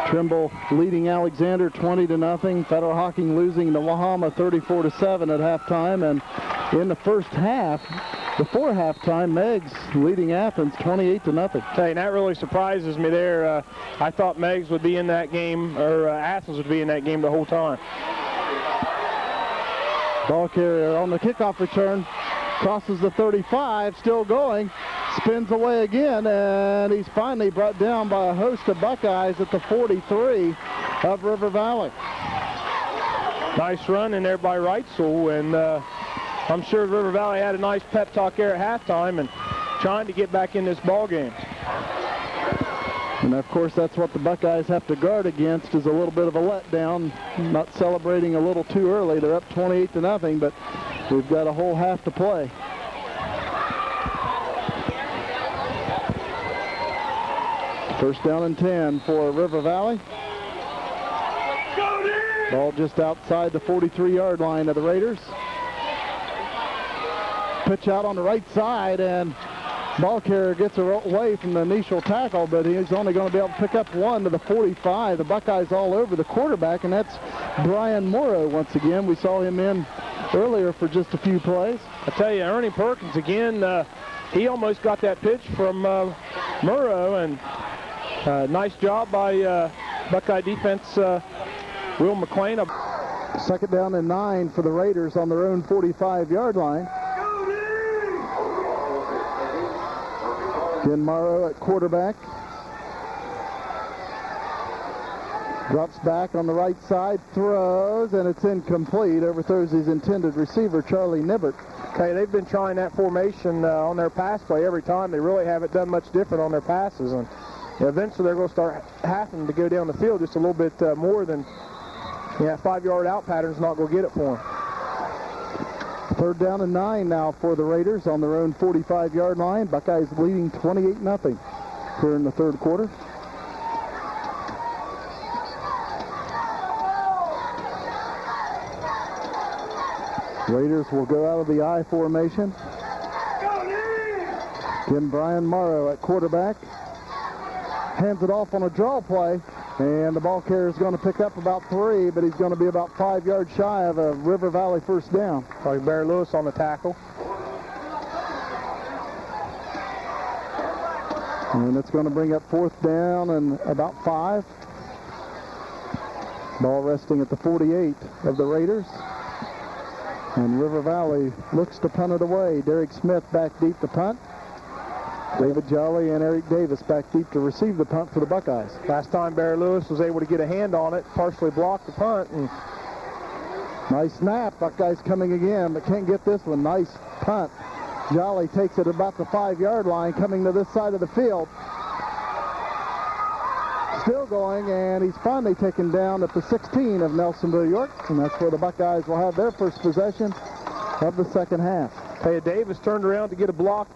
Trimble leading Alexander 20-0. Federal Hocking losing to Wahama 34-7 at halftime. And in the first half, before halftime, Meigs leading Athens 28-0. Hey, that really surprises me there. I thought Meigs would be in that game, or Athens would be in that game the whole time. Ball carrier on the kickoff return, crosses the 35, still going. Spins away again, and he's finally brought down by a host of Buckeyes at the 43 of River Valley. Nice run in there by Reitzel, and I'm sure River Valley had a nice pep talk there at halftime and trying to get back in this ball game. And of course, that's what the Buckeyes have to guard against, is a little bit of a letdown, not celebrating a little too early. They're up 28-0, but we've got a whole half to play. First down and 10 for River Valley. Ball just outside the 43-yard line of the Raiders. Pitch out on the right side, and ball carrier gets away from the initial tackle, but he's only going to be able to pick up 1 to the 45. The Buckeyes all over the quarterback, and that's Brian Morrow once again. We saw him in earlier for just a few plays. I tell you, Ernie Perkins again, he almost got that pitch from Morrow, and nice job by Buckeye defense, Will McLean. Second down and 9 for the Raiders on their own 45-yard line. Again, Morrow at quarterback. Drops back on the right side, throws, and it's incomplete. Overthrows his intended receiver, Charlie Nibbert. Okay, they've been trying that formation on their pass play every time. They really haven't done much different on their passes, and eventually they're going to start having to go down the field just a little bit more than 5-yard out pattern's not going to get it for them. Third down and 9 now for the Raiders on their own 45-yard line. Buckeyes leading 28-0 here in the third quarter. Raiders will go out of the I formation. Again, Brian Morrow at quarterback. Hands it off on a draw play, and the ball carrier is going to pick up about 3, but he's going to be about 5 yards shy of a River Valley first down. Like Bear Lewis on the tackle. And it's going to bring up 4th down and about 5. Ball resting at the 48 of the Raiders. And River Valley looks to punt it away. Derek Smith back deep to punt. David Jolly and Eric Davis back deep to receive the punt for the Buckeyes. Last time Bear Lewis was able to get a hand on it, partially blocked the punt. And nice snap. Buckeyes coming again, but can't get this one. Nice punt. Jolly takes it about the 5-yard line, coming to this side of the field. Still going, and he's finally taken down at the 16 of Nelsonville-York, and that's where the Buckeyes will have their first possession of the second half. Hey, Davis turned around to get a block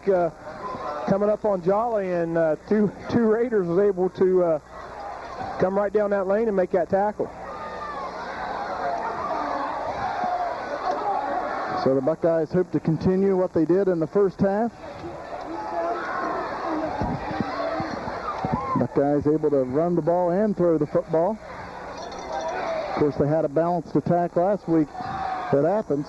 coming up on Jolly, and two Raiders was able to come right down that lane and make that tackle. So the Buckeyes hope to continue what they did in the first half. Buckeyes able to run the ball and throw the football. Of course, they had a balanced attack last week at Athens.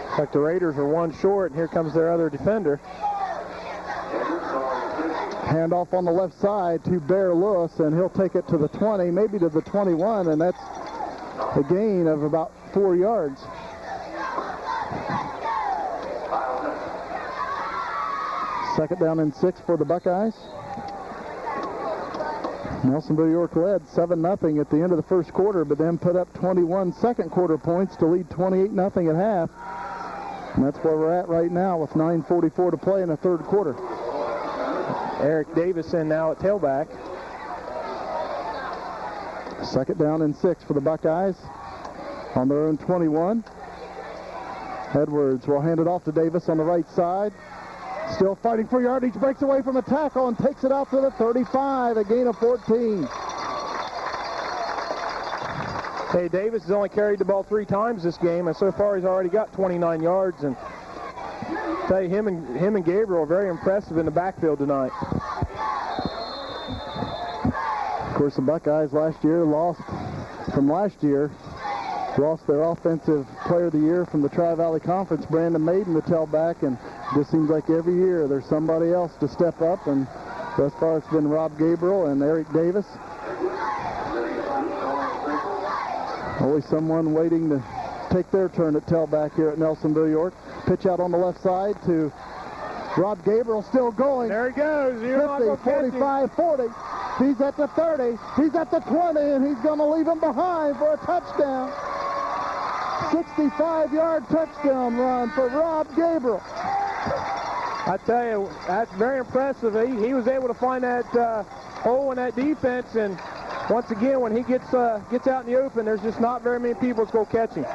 Looks like the Raiders are one short, and here comes their other defender. Handoff on the left side to Bear Lewis, and he'll take it to the 20, maybe to the 21, and that's a gain of about 4 yards. Second down and 6 for the Buckeyes. Nelsonville-York led 7-0 at the end of the first quarter, but then put up 21 second quarter points to lead 28-0 at half. And that's where we're at right now with 9:44 to play in the third quarter. Eric Davis in now at tailback. Second down and 6 for the Buckeyes on their own 21. Edwards will hand it off to Davis on the right side. Still fighting for yardage, breaks away from a tackle and takes it out to the 35, a gain of 14. Hey, Davis has only carried the ball 3 times this game, and so far he's already got 29 yards. And I tell you, him and Gabriel are very impressive in the backfield tonight. Of course, the Buckeyes lost their offensive player of the year from the Tri-Valley Conference, Brandon Maiden, the tailback, and it just seems like every year there's somebody else to step up, and thus far it's been Rob Gabriel and Eric Davis. Always someone waiting to take their turn at tailback here at Nelsonville-York. Pitch out on the left side to Rob Gabriel, still going. There he goes. 50, 45, 40. He's at the 30. He's at the 20, and he's going to leave him behind for a touchdown. 65-yard touchdown run for Rob Gabriel. I tell you, that's very impressive. He was able to find that hole in that defense, and once again, when he gets out in the open, there's just not very many people that's going to catch him.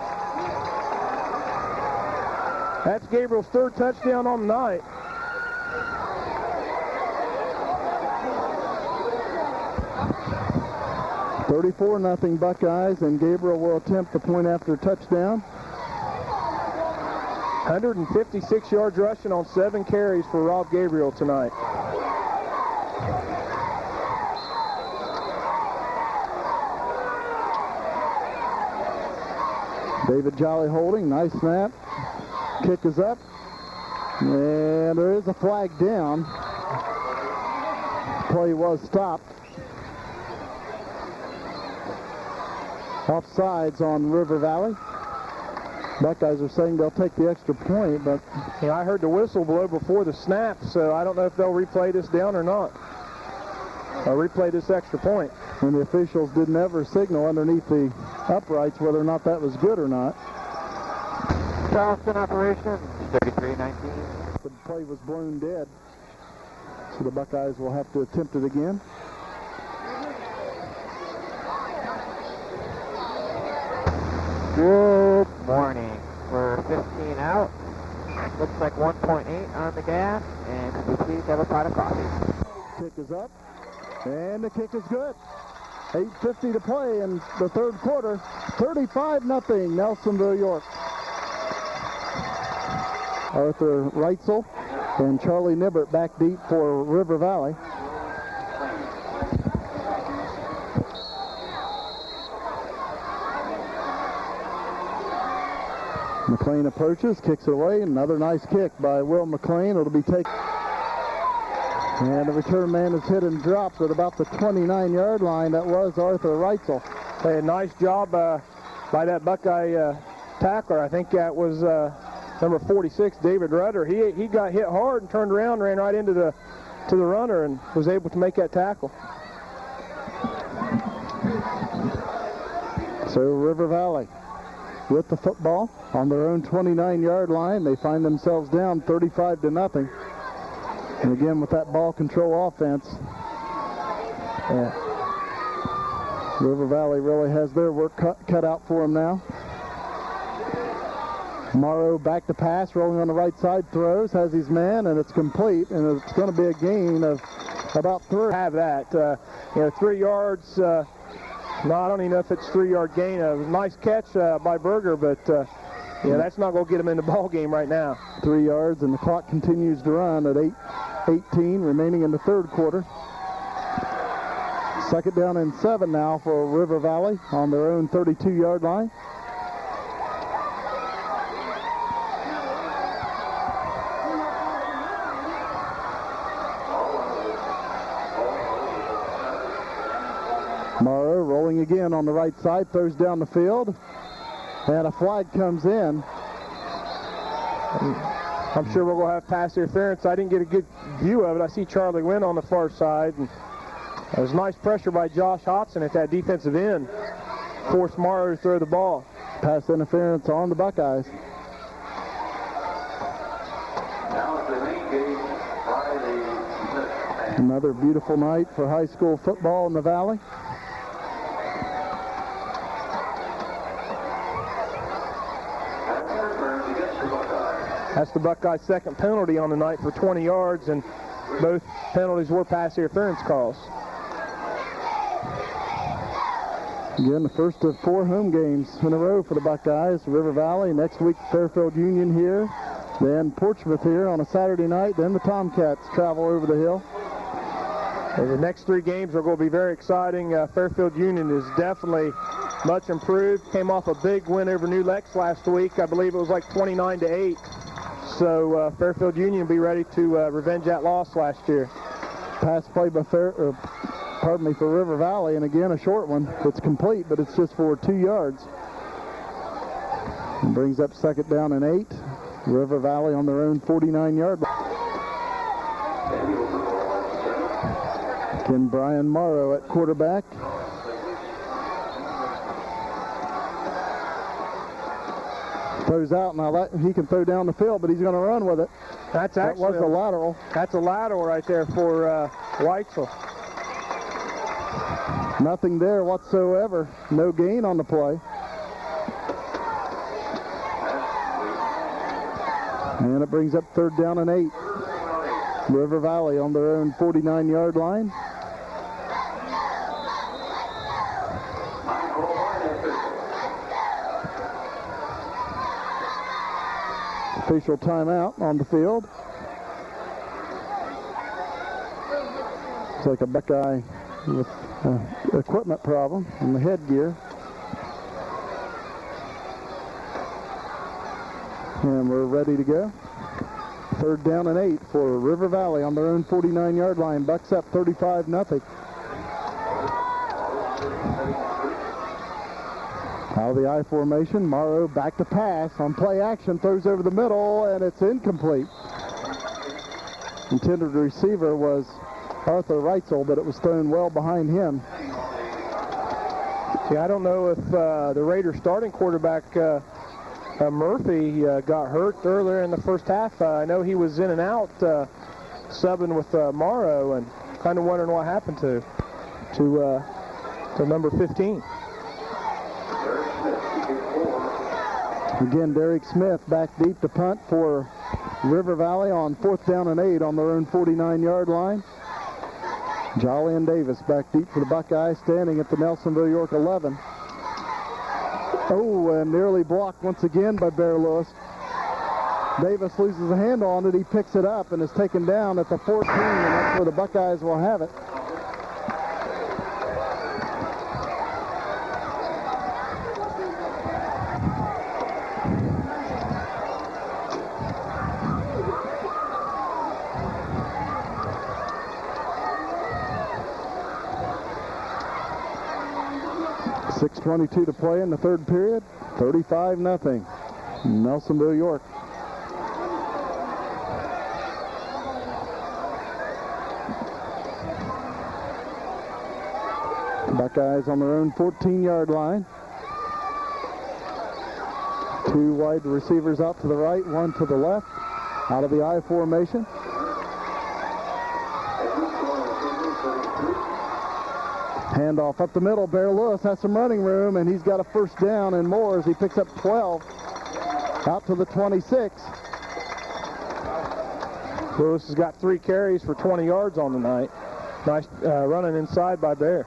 That's Gabriel's 3rd touchdown on the night. $34-0 Buckeyes, and Gabriel will attempt the point after touchdown. 156 yards rushing on 7 carries for Rob Gabriel tonight. David Jolly holding, nice snap. Kick is up, and there is a flag down. Play was stopped. Offsides on River Valley. Buckeyes are saying they'll take the extra point, but I heard the whistle blow before the snap, so I don't know if they'll replay this down or not. Or replay this extra point. And the officials didn't ever signal underneath the uprights whether or not that was good or not. Charleston operation, 33-19. The play was blown dead, so the Buckeyes will have to attempt it again. Good morning. We're 15 out. Looks like 1.8 on the gas, and could you please have a pot of coffee? Kick is up, and the kick is good. 8:50 to play in the third quarter. 35-0 Nelsonville-York. Arthur Reitzel and Charlie Nibbert back deep for River Valley. McLean approaches, kicks it away. Another nice kick by Will McLean. It'll be taken. And the return man is hit and dropped at about the 29-yard line. That was Arthur Reitzel. A nice job by that Buckeye tackler. I think that was number 46, David Rudder. He got hit hard and turned around, ran right into the runner, and was able to make that tackle. So River Valley with the football on their own 29-yard line. They find themselves down 35-0. And again, with that ball control offense, River Valley really has their work cut out for them now. Morrow back to pass, rolling on the right side, throws, has his man, and it's complete, and it's going to be a gain of about 3. Have that, 3 yards. No, I don't even know if it's 3-yard gain. A nice catch by Berger, but that's not going to get him in the ball game right now. 3 yards, and the clock continues to run at 8:18 remaining in the third quarter. Second down and 7 now for River Valley on their own 32-yard line. Morrow rolling again on the right side, throws down the field, and a flag comes in. I'm sure we're going to have pass interference. I didn't get a good view of it. I see Charlie Wynn on the far side, and it was nice pressure by Josh Hodson at that defensive end. Forced Morrow to throw the ball. Pass interference on the Buckeyes. Another beautiful night for high school football in the Valley. That's the Buckeyes' second penalty on the night for 20 yards, and both penalties were pass interference calls. Again, the first of 4 home games in a row for the Buckeyes. River Valley, next week Fairfield Union here, then Portsmouth here on a Saturday night, then the Tomcats travel over the hill. And the next 3 games are going to be very exciting. Fairfield Union is definitely much improved. Came off a big win over New Lex last week. I believe it was like 29-8. So Fairfield Union will be ready to revenge that loss last year. Pass play by for River Valley, and again a short one. It's complete, but it's just for 2 yards. And brings up second down and 8. River Valley on their own 49-yard line. Again, Brian Morrow at quarterback. Throws out. Now he can throw down the field, but he's going to run with it. That was a lateral. That's a lateral right there for Weitzel. Nothing there whatsoever. No gain on the play. And it brings up third down and 8. River Valley on their own 49-yard line. Official timeout on the field. It's like a Buckeye with equipment problem in the headgear. And we're ready to go. Third down and 8 for River Valley on their own 49-yard line. Bucks up 35-0. Out of the I formation, Morrow back to pass on play action, throws over the middle, and it's incomplete. Intended receiver was Arthur Reitzel, but it was thrown well behind him. Yeah, I don't know if the Raiders starting quarterback Murphy got hurt earlier in the first half. I know he was in and out subbing with Morrow, and kind of wondering what happened to number 15. Again, Derek Smith back deep to punt for River Valley on fourth down and 8 on their own 49-yard line. Jolly and Davis back deep for the Buckeyes, standing at the Nelsonville-York 11. Oh, and nearly blocked once again by Bear Lewis. Davis loses a handle on it. He picks it up and is taken down at the 14, and that's where the Buckeyes will have it. 6:22 to play in the third period. 35-0. Nelsonville-York. Buckeyes on their own 14-yard line. Two wide receivers out to the right, one to the left, out of the I formation. Handoff up the middle. Bear Lewis has some running room, and he's got a first down and more as he picks up 12 out to the 26. Lewis has got 3 carries for 20 yards on the night. Nice running inside by Bear.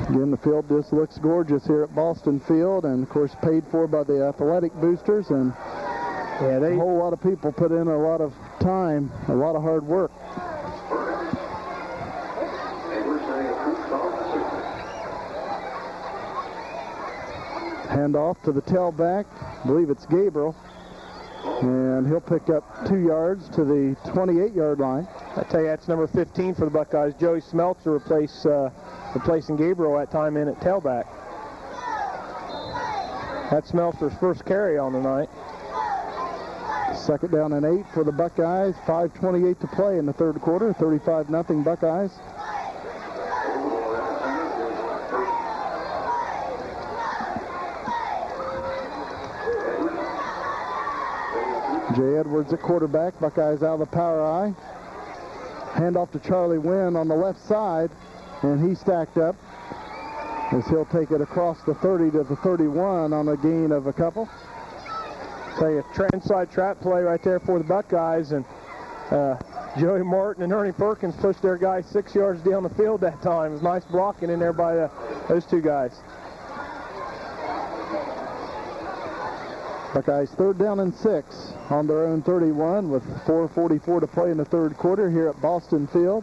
Again, the field just looks gorgeous here at Boston Field, and of course paid for by the athletic boosters, and a whole lot of people put in a lot of time, a lot of hard work. Handoff to the tailback, I believe it's Gabriel, and he'll pick up 2 yards to the 28-yard line. I tell you, that's number 15 for the Buckeyes. Joey Smeltzer replacing Gabriel that time in at tailback. That's Smeltzer's first carry on the night. Second down and 8 for the Buckeyes. 5:28 to play in the third quarter. 35-0 Buckeyes. Jay Edwards at quarterback. Buckeyes out of the power I. Handoff to Charlie Wynn on the left side, and he stacked up as he'll take it across the 30 to the 31 on a gain of a couple. So a inside trap play right there for the Buckeyes, and Joey Martin and Ernie Perkins pushed their guy 6 yards down the field that time. It was nice blocking in there by those two guys. Buckeyes third down and 6 on their own 31 with 4:44 to play in the third quarter here at Boston Field.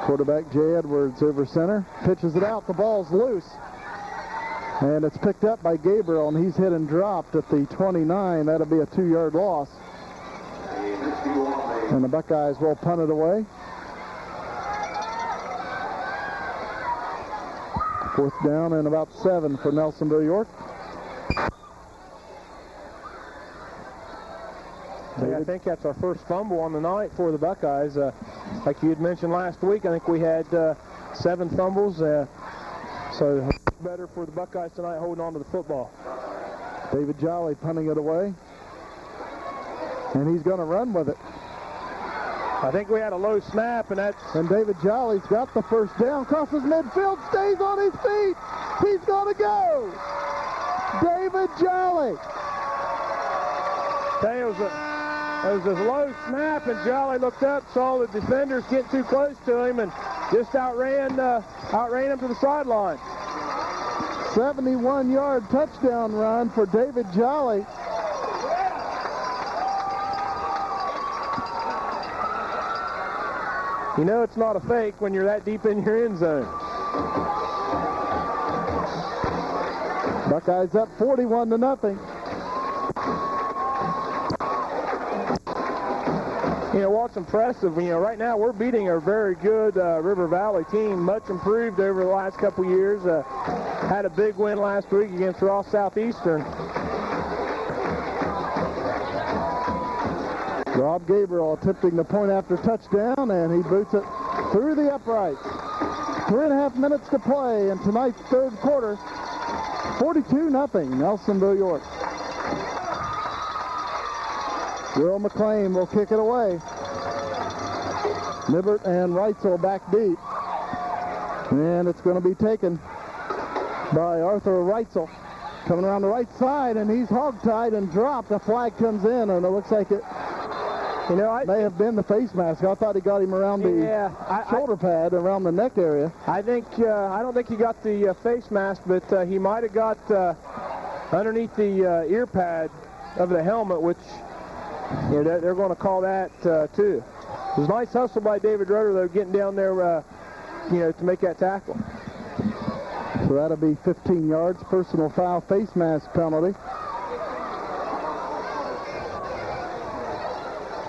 Quarterback Jay Edwards over center, pitches it out, the ball's loose. And it's picked up by Gabriel, and he's hit and dropped at the 29. That'll be a 2-yard loss. And the Buckeyes will punt it away. Fourth down and about 7 for Nelsonville-York. I think that's our first fumble on the night for the Buckeyes. Like you had mentioned last week, I think we had 7 fumbles. So better for the Buckeyes tonight holding on to the football. David Jolly punting it away. And he's going to run with it. I think we had a low snap, and David Jolly's got the first down, crosses midfield, stays on his feet. He's going to go. David Jolly. It was a low snap, and Jolly looked up, saw the defenders get too close to him, and just outran him to the sideline. 71-yard touchdown run for David Jolly. You know it's not a fake when you're that deep in your end zone. Buckeyes up 41-0. You know, what's impressive, right now we're beating a very good River Valley team, much improved over the last couple years. Had a big win last week against Ross Southeastern. Rob Gabriel attempting the point after touchdown, and he boots it through the uprights. 3.5 minutes to play in tonight's third quarter. 42-0, Nelsonville-York. Will McLean will kick it away. Nibbert and Reitzel back deep. And it's going to be taken by Arthur Reitzel. Coming around the right side, and he's hogtied and dropped. A flag comes in, and it looks like it may have been the face mask. I thought he got him around the shoulder pad, around the neck area. I don't think he got the face mask, but he might have got underneath the ear pad of the helmet, which you know, they're going to call that too. It was a nice hustle by David Roeder, though, getting down there, you know, to make that tackle. So that'll be 15 yards, personal foul, face mask penalty.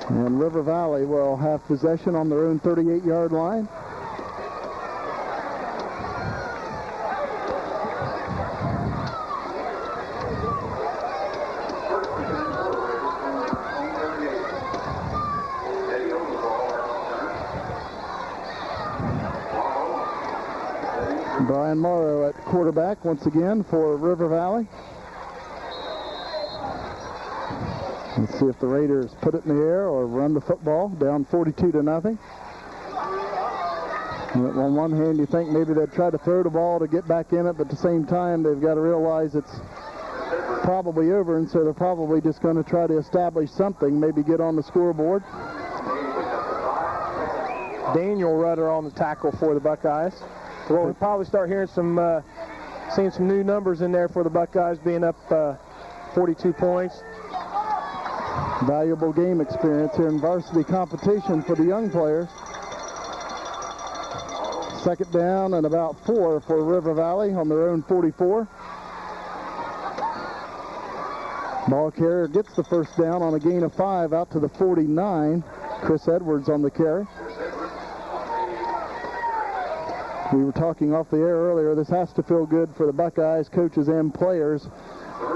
And River Valley will have possession on their own 38-yard line. Brian Morrow at quarterback once again for River Valley. Let's see if the Raiders put it in the air or run the football, down 42-0. On one hand, you think maybe they'd try to throw the ball to get back in it, but at the same time, they've got to realize it's probably over, and so they're probably just going to try to establish something, maybe get on the scoreboard. Daniel Rudder on the tackle for the Buckeyes. Well, we'll probably start hearing seeing some new numbers in there for the Buckeyes, being up 42 points. Valuable game experience here in varsity competition for the young players. Second down and about 4 for River Valley on their own 44. Ball carrier gets the first down on a gain of 5 out to the 49. Chris Edwards on the carry. We were talking off the air earlier. This has to feel good for the Buckeyes, coaches and players,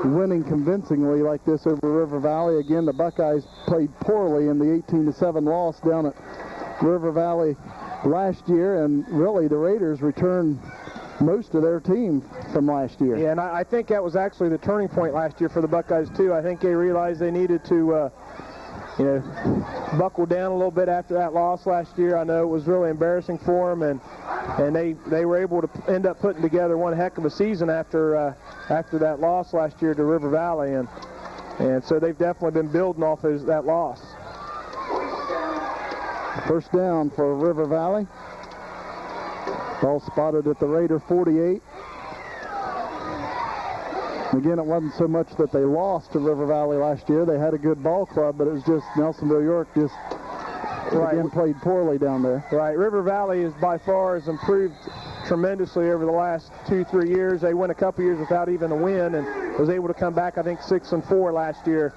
winning convincingly like this over River Valley. Again, the Buckeyes played poorly in the 18-7 loss down at River Valley last year, and really the Raiders returned most of their team from last year. Yeah, and I think that was actually the turning point last year for the Buckeyes too. I think they realized they needed to you know, buckle down a little bit after that loss last year. I know it was really embarrassing for them, and they were able to end up putting together one heck of a season after that loss last year to River Valley, and so they've definitely been building off that loss. First down for River Valley. Ball spotted at the Raider 48. Again, it wasn't so much that they lost to River Valley last year. They had a good ball club, but it was just Nelsonville-York just again played poorly down there. Right. River Valley is by far has improved tremendously over the last 2-3 years. They went a couple years without even a win and was able to come back, I think, 6-4 last year.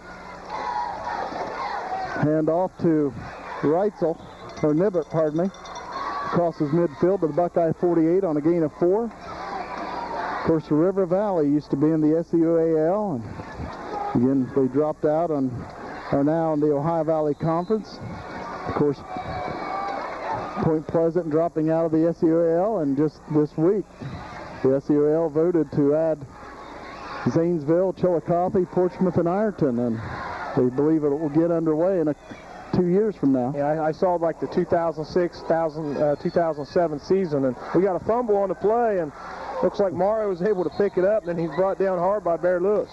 Hand off to Reitzel, or Nibbert, pardon me. Crosses midfield to the Buckeye 48 on a gain of 4. Of course, River Valley used to be in the SEUAL, and again, they dropped out and are now in the Ohio Valley Conference. Of course, Point Pleasant dropping out of the SEUAL, and just this week, the SEUAL voted to add Zanesville, Chillicothe, Portsmouth, and Ironton, and they believe it will get underway in 2 years from now. Yeah, I saw like the 2006-2007 season, and we got a fumble on the play, and looks like Morrow was able to pick it up, and then he's brought down hard by Bear Lewis.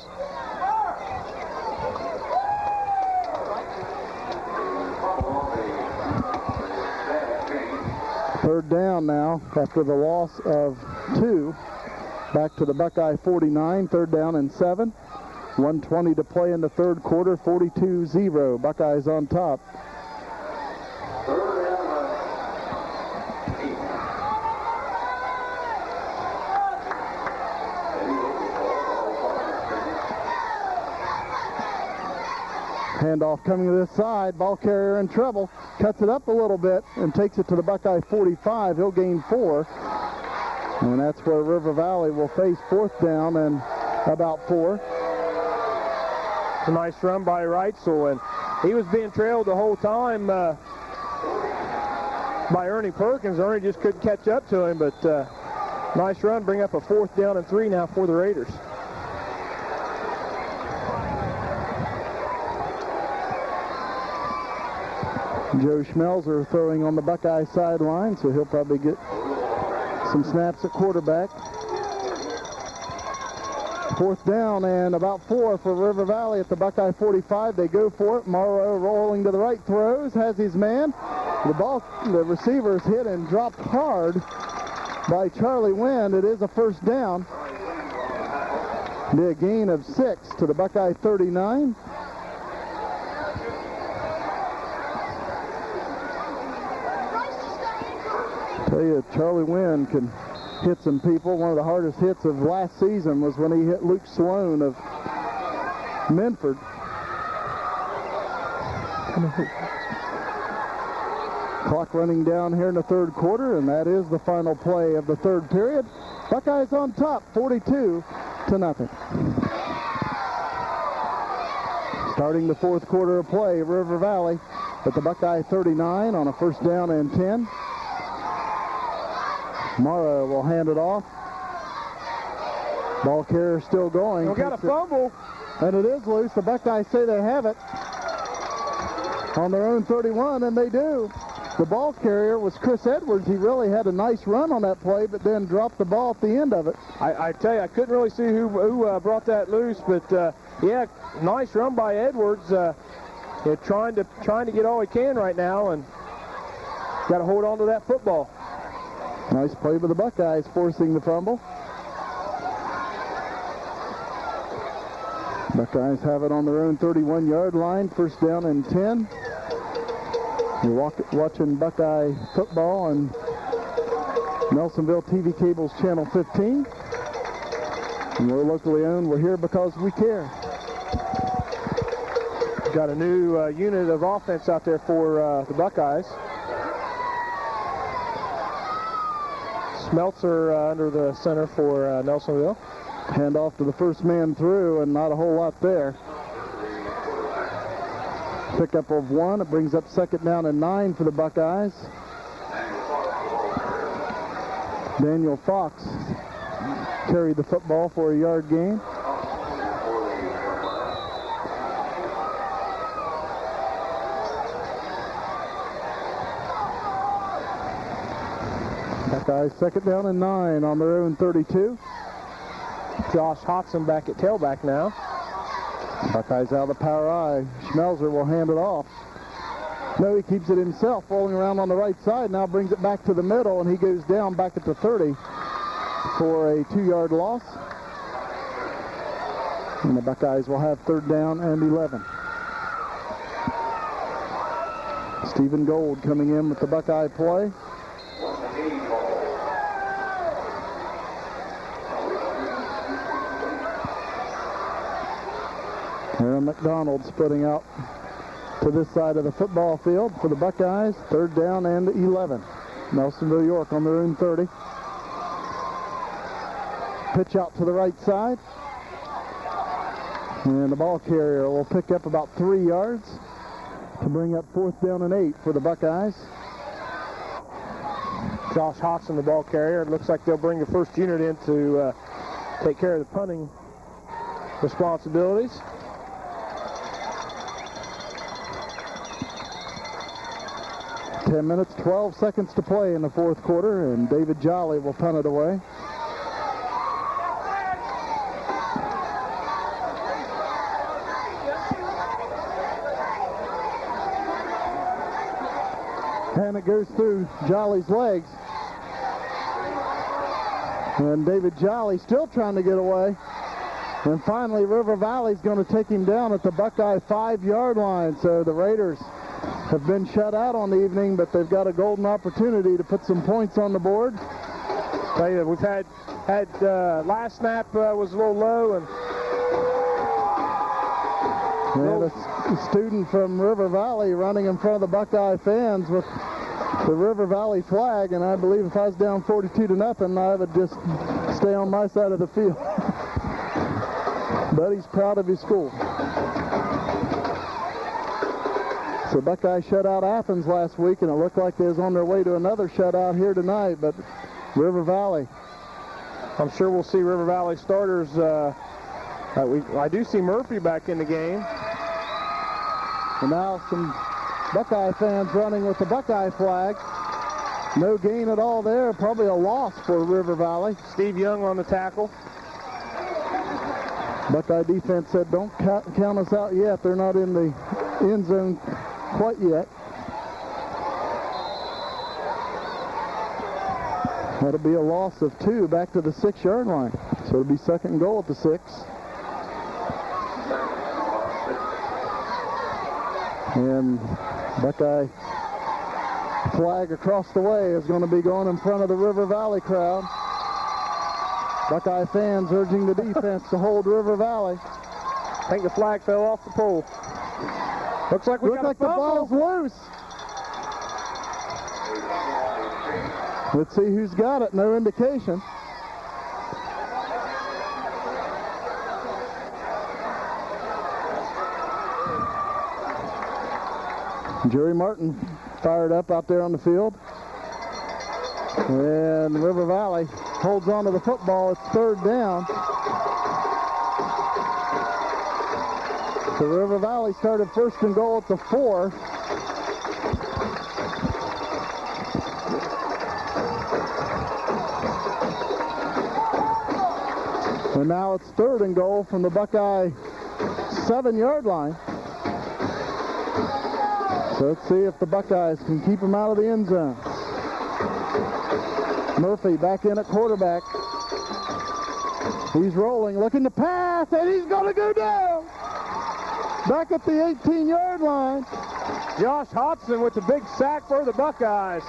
Third down now after the loss of 2. Back to the Buckeye 49, third down and 7. 1:20 to play in the third quarter, 42-0. Buckeyes on top. Handoff coming to this side. Ball carrier in trouble. Cuts it up a little bit and takes it to the Buckeye 45. He'll gain 4. And that's where River Valley will face fourth down and about 4. It's a nice run by Reitzel, and he was being trailed the whole time by Ernie Perkins. Ernie just couldn't catch up to him, but nice run. Bring up a 4th down and 3 now for the Raiders. Joe Schmelzer throwing on the Buckeye sideline, so he'll probably get some snaps at quarterback. 4th down and about 4 for River Valley at the Buckeye 45. They go for it. Morrow rolling to the right, throws, has his man. The receiver's hit and dropped hard by Charlie Wind. It is a first down. Be a gain of 6 to the Buckeye 39. Tell you, Charlie Wynn can hit some people. One of the hardest hits of last season was when he hit Luke Sloan of Minford. Clock running down here in the third quarter, and that is the final play of the third period. Buckeyes on top, 42-0. Starting the fourth quarter of play, River Valley at the Buckeye 39 on a first down and 10. Morrow will hand it off. Ball carrier still going. We got a fumble. And it is loose. The Buckeyes say they have it on their own 31, and they do. The ball carrier was Chris Edwards. He really had a nice run on that play, but then dropped the ball at the end of it. I tell you, I couldn't really see who brought that loose, but yeah, nice run by Edwards. Trying to get all he can right now, and got to hold on to that football. Nice play by the Buckeyes, forcing the fumble. Buckeyes have it on their own 31-yard line, first down and 10. You're watching Buckeye football on Nelsonville TV Cable's Channel 15. And we're locally owned. We're here because we care. Got a new unit of offense out there for the Buckeyes. Smeltzer under the center for Nelsonville. Hand off to the first man through, and not a whole lot there. Pickup of 1. It brings up second down and 9 for the Buckeyes. Daniel Fox carried the football for a yard gain. Buckeyes second down and 9 on their own 32. Josh Hodson back at tailback now. Buckeyes out of the power I. Schmelzer will hand it off. No, he keeps it himself, rolling around on the right side. Now brings it back to the middle, and he goes down back at the 30 for a 2-yard loss. And the Buckeyes will have third down and 11. Stephen Gold coming in with the Buckeye play. Aaron McDonald splitting out to this side of the football field for the Buckeyes. Third down and 11. Nelsonville-York on their own 30. Pitch out to the right side. And the ball carrier will pick up about 3 yards to bring up fourth down and 8 for the Buckeyes. Josh Hodson, the ball carrier. It looks like they'll bring the first unit in to take care of the punting responsibilities. 10 minutes, 12 seconds to play in the fourth quarter, and David Jolly will punt it away. And it goes through Jolly's legs. And David Jolly still trying to get away. And finally, River Valley's going to take him down at the Buckeye 5-yard line. So the Raiders have been shut out on the evening, but they've got a golden opportunity to put some points on the board. Tell you, we've had last snap was a little low, and a student from River Valley running in front of the Buckeye fans with the River Valley flag, and I believe if I was down 42-0, I would just stay on my side of the field. But he's proud of his school. So Buckeye shut out Athens last week, and it looked like they was on their way to another shutout here tonight, but River Valley. I'm sure we'll see River Valley starters. I do see Murphy back in the game. And now some Buckeye fans running with the Buckeye flag. No gain at all there, probably a loss for River Valley. Steve Young on the tackle. Buckeye defense said, don't count us out yet. They're not in the end zone quite yet. That'll be a loss of 2 back to the 6-yard line. So it'll be second and goal at the 6. And Buckeye Flag across the way is going to be going in front of the River Valley crowd. Buckeye fans urging the defense to hold River Valley. I think the flag fell off the pole. Looks like we got a the ball's loose. Let's see who's got it. No indication. Jerry Martin fired up out there on the field. And River Valley holds on to the football. It's third down. So River Valley started first and goal at the 4. And now it's third and goal from the Buckeye 7-yard line. So let's see if the Buckeyes can keep him out of the end zone. Murphy back in at quarterback. He's rolling, looking to pass, and he's going to go down. Back at the 18-yard line. Josh Hodgson with the big sack for the Buckeyes.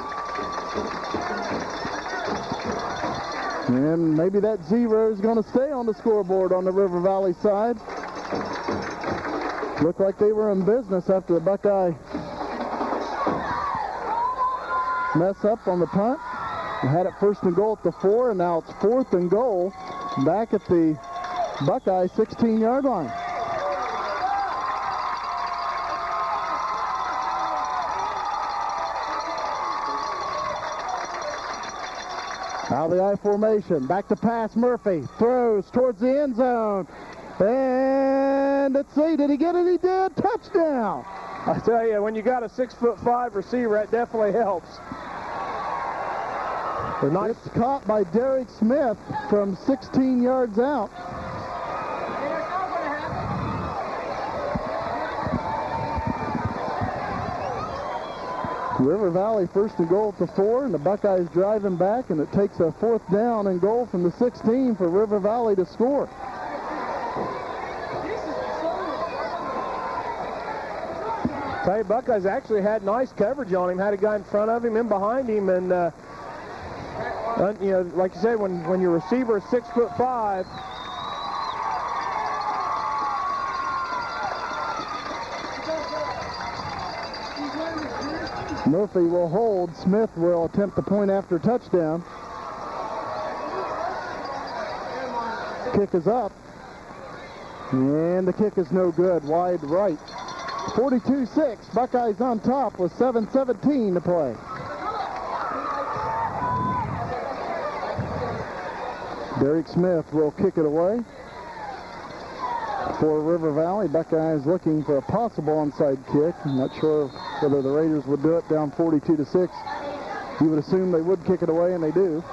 And maybe that 0 is going to stay on the scoreboard on the River Valley side. Looked like they were in business after the Buckeye mess up on the punt. They had it first and goal at the 4, and now it's fourth and goal back at the Buckeye 16-yard line. Now the I formation, back to pass. Murphy throws towards the end zone. And let's see, did he get it? He did. Touchdown. I tell you, when you got a 6'5" receiver, that definitely helps. It's caught by Derek Smith from 16 yards out. River Valley first and goal at the 4, and the Buckeyes driving back, and it takes a fourth down and goal from the 16 for River Valley to score. Tell you, Buckeyes actually had nice coverage on him, had a guy in front of him and behind him, and you know, like you said, when your receiver is 6'5", Murphy will hold. Smith will attempt the point after touchdown. Kick is up. And the kick is no good. Wide right. 42-6. Buckeyes on top with 7:17 to play. Derek Smith will kick it away for River Valley. Buckeyes looking for a possible onside kick. I'm not sure whether the Raiders would do it down 42-6. You would assume they would kick it away, and they do.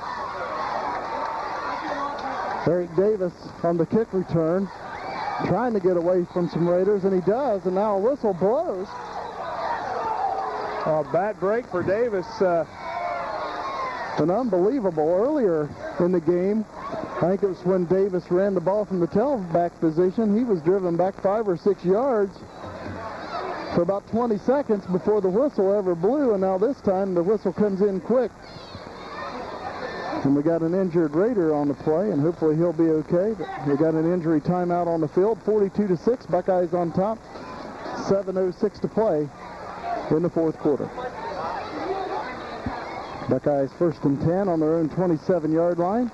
Eric Davis on the kick return, trying to get away from some Raiders, and he does, and now a whistle blows. A bad break for Davis. An unbelievable earlier in the game. I think it was when Davis ran the ball from the tailback position. He was driven back 5 or 6 yards for about 20 seconds before the whistle ever blew, and now this time the whistle comes in quick. And we got an injured Raider on the play, and hopefully he'll be okay. But we got an injury timeout on the field. 42-6, Buckeyes on top. 7:06 to play in the fourth quarter. Buckeyes first and 10 on their own 27-yard line.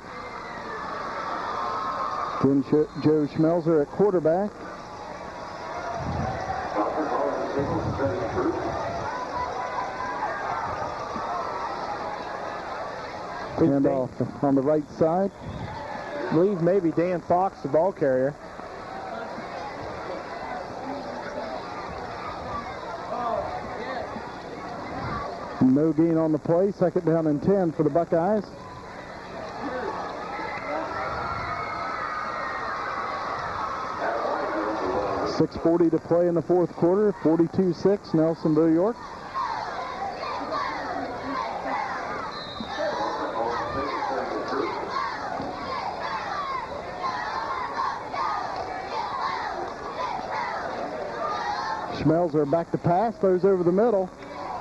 Then Joe Schmelzer at quarterback. Hand off on the right side. I believe maybe Dan Fox, the ball carrier. No gain on the play. Second down and 10 for the Buckeyes. .640 to play in the fourth quarter. 42-6, Nelsonville-York. Schmelzer back to pass, throws over the middle,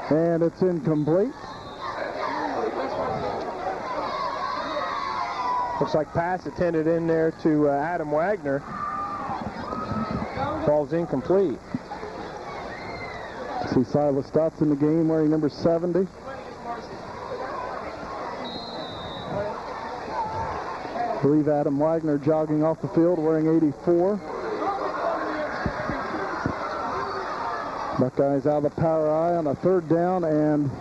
and it's incomplete. Looks like pass intended in there to Adam Wagner. Ball's incomplete. See Silas Stotts in the game wearing number 70. I believe Adam Wagner jogging off the field wearing 84. Buckeyes out of the power eye on a 3rd down and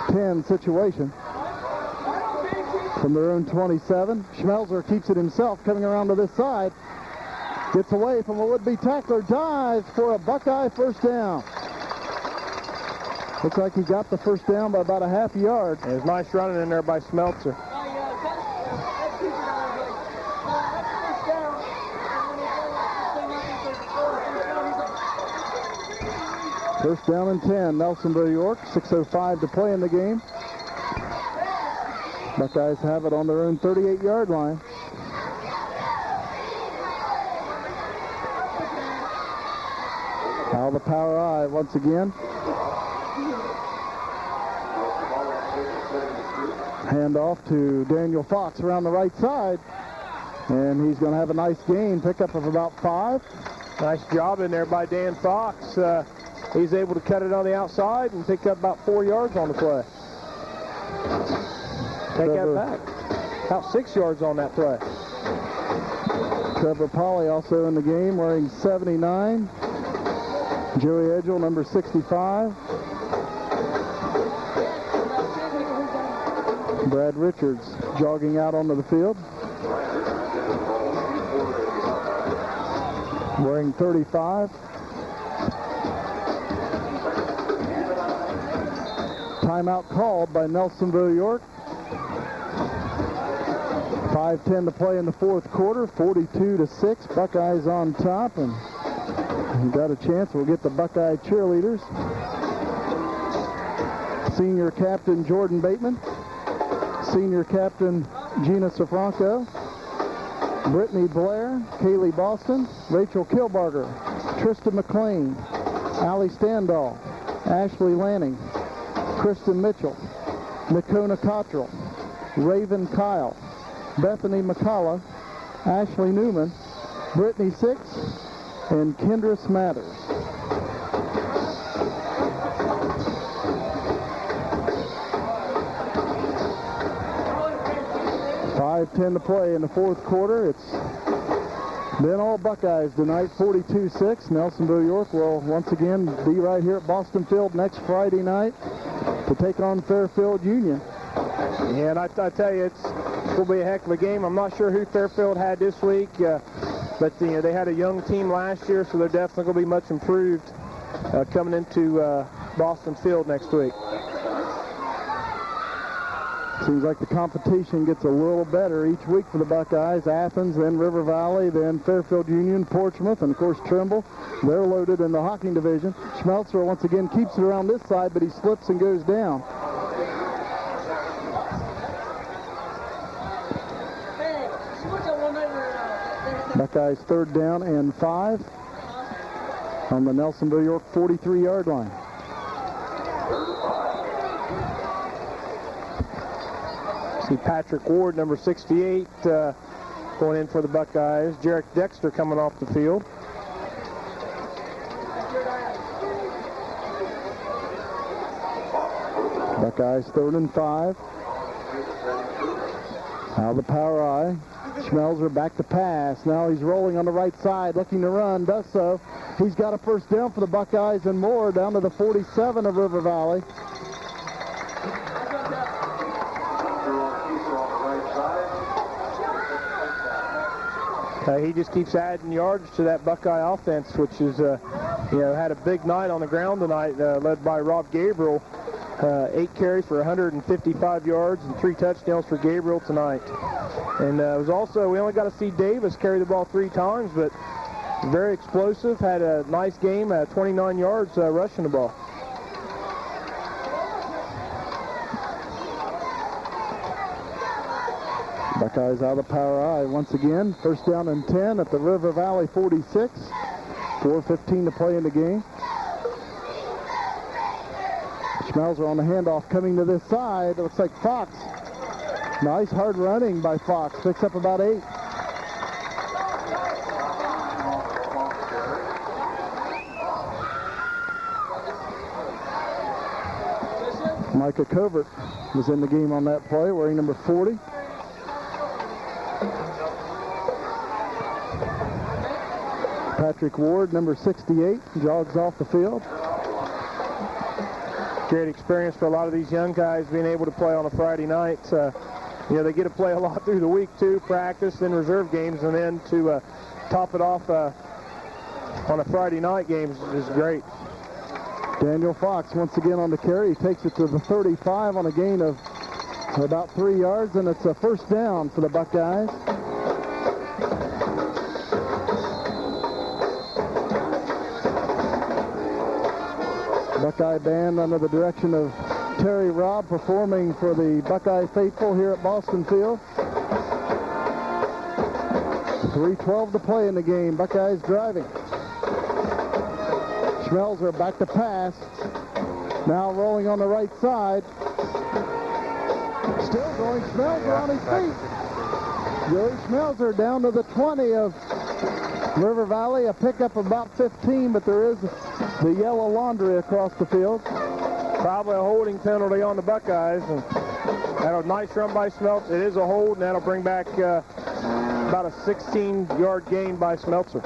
10 situation. From their own 27, Schmelzer keeps it himself, coming around to this side. Gets away from a would-be tackler, dives for a Buckeye first down. Looks like he got the first down by about a half yard. There's nice running in there by Schmelzer. First down and 10, Nelsonville-York, 6:05 to play in the game. Buckeyes have it on their own 38-yard line. Out of the power eye once again. Hand off to Daniel Fox around the right side. And he's going to have a nice gain, pickup of about 5. Nice job in there by Dan Fox. He's able to cut it on the outside and pick up about 4 yards on the play. Take that back. About 6 yards on that play. Trevor Polly also in the game wearing 79. Joey Edgell, number 65. Brad Richards jogging out onto the field. Wearing 35. Timeout called by Nelsonville-York. 5:10 to play in the 4th quarter, 42-6. Buckeyes on top, and we've got a chance. We'll get the Buckeye cheerleaders. Senior captain Jordan Bateman, senior captain Gina Sofranco, Brittany Blair, Kaylee Boston, Rachel Kilbarger, Trista McLean, Allie Standall, Ashley Lanning, Kristen Mitchell, Nakona Cottrell, Raven Kyle, Bethany McCullough, Ashley Newman, Brittany Six, and Kendra Smathers. .5:10 to play in the 4th quarter. It's been all Buckeyes tonight, 42-6. Nelsonville-York will once again be right here at Boston Field next Friday night to take on Fairfield Union. Yeah, and I tell you, it will be a heck of a game. I'm not sure who Fairfield had this week, but they had a young team last year, so they're definitely going to be much improved coming into Boston Field next week. Seems like the competition gets a little better each week for the Buckeyes. Athens, then River Valley, then Fairfield Union, Portsmouth, and of course Trimble. They're loaded in the Hocking division. Schmelzer once again keeps it around this side, but he slips and goes down. Buckeyes 3rd down and 5 on the Nelsonville-York 43-yard line. See Patrick Ward, number 68, going in for the Buckeyes. Jarek Dexter coming off the field. Buckeyes 3rd and 5. Out of the power eye. Schmelzer back to pass. Now he's rolling on the right side, looking to run, does so. He's got a first down for the Buckeyes and more, down to the 47 of River Valley. He just keeps adding yards to that Buckeye offense, which is, had a big night on the ground tonight, led by Rob Gabriel. 8 carries for 155 yards and 3 touchdowns for Gabriel tonight. And it was also, we only got to see Davis carry the ball 3 times, but very explosive, had a nice game, 29 yards rushing the ball. Buckeyes out of the power eye once again. First down and 10 at the River Valley 46. 4:15 to play in the game. Schmelzer on the handoff coming to this side. It looks like Fox Nice hard running by Fox. Picks up about 8. Micah Covert was in the game on that play, wearing number 40. Patrick Ward, number 68, jogs off the field. Great experience for a lot of these young guys being able to play on a Friday night. You know, they get to play a lot through the week too, practice, then reserve games, and then to top it off on a Friday night game is great. Daniel Fox once again on the carry. He takes it to the 35 on a gain of about 3 yards, and it's a first down for the Buckeyes. Buckeye band under the direction of Terry Robb performing for the Buckeye faithful here at Boston Field. 3:12 to play in the game. Buckeyes driving. Schmelzer back to pass. Now rolling on the right side. Still going. Schmelzer on his feet. Joey Schmelzer down to the 20 of River Valley. A pickup of about 15, but there is the yellow laundry across the field. Probably a holding penalty on the Buckeyes. And that a nice run by Schmelzer. It is a hold, and that'll bring back about a 16-yard gain by Schmelzer.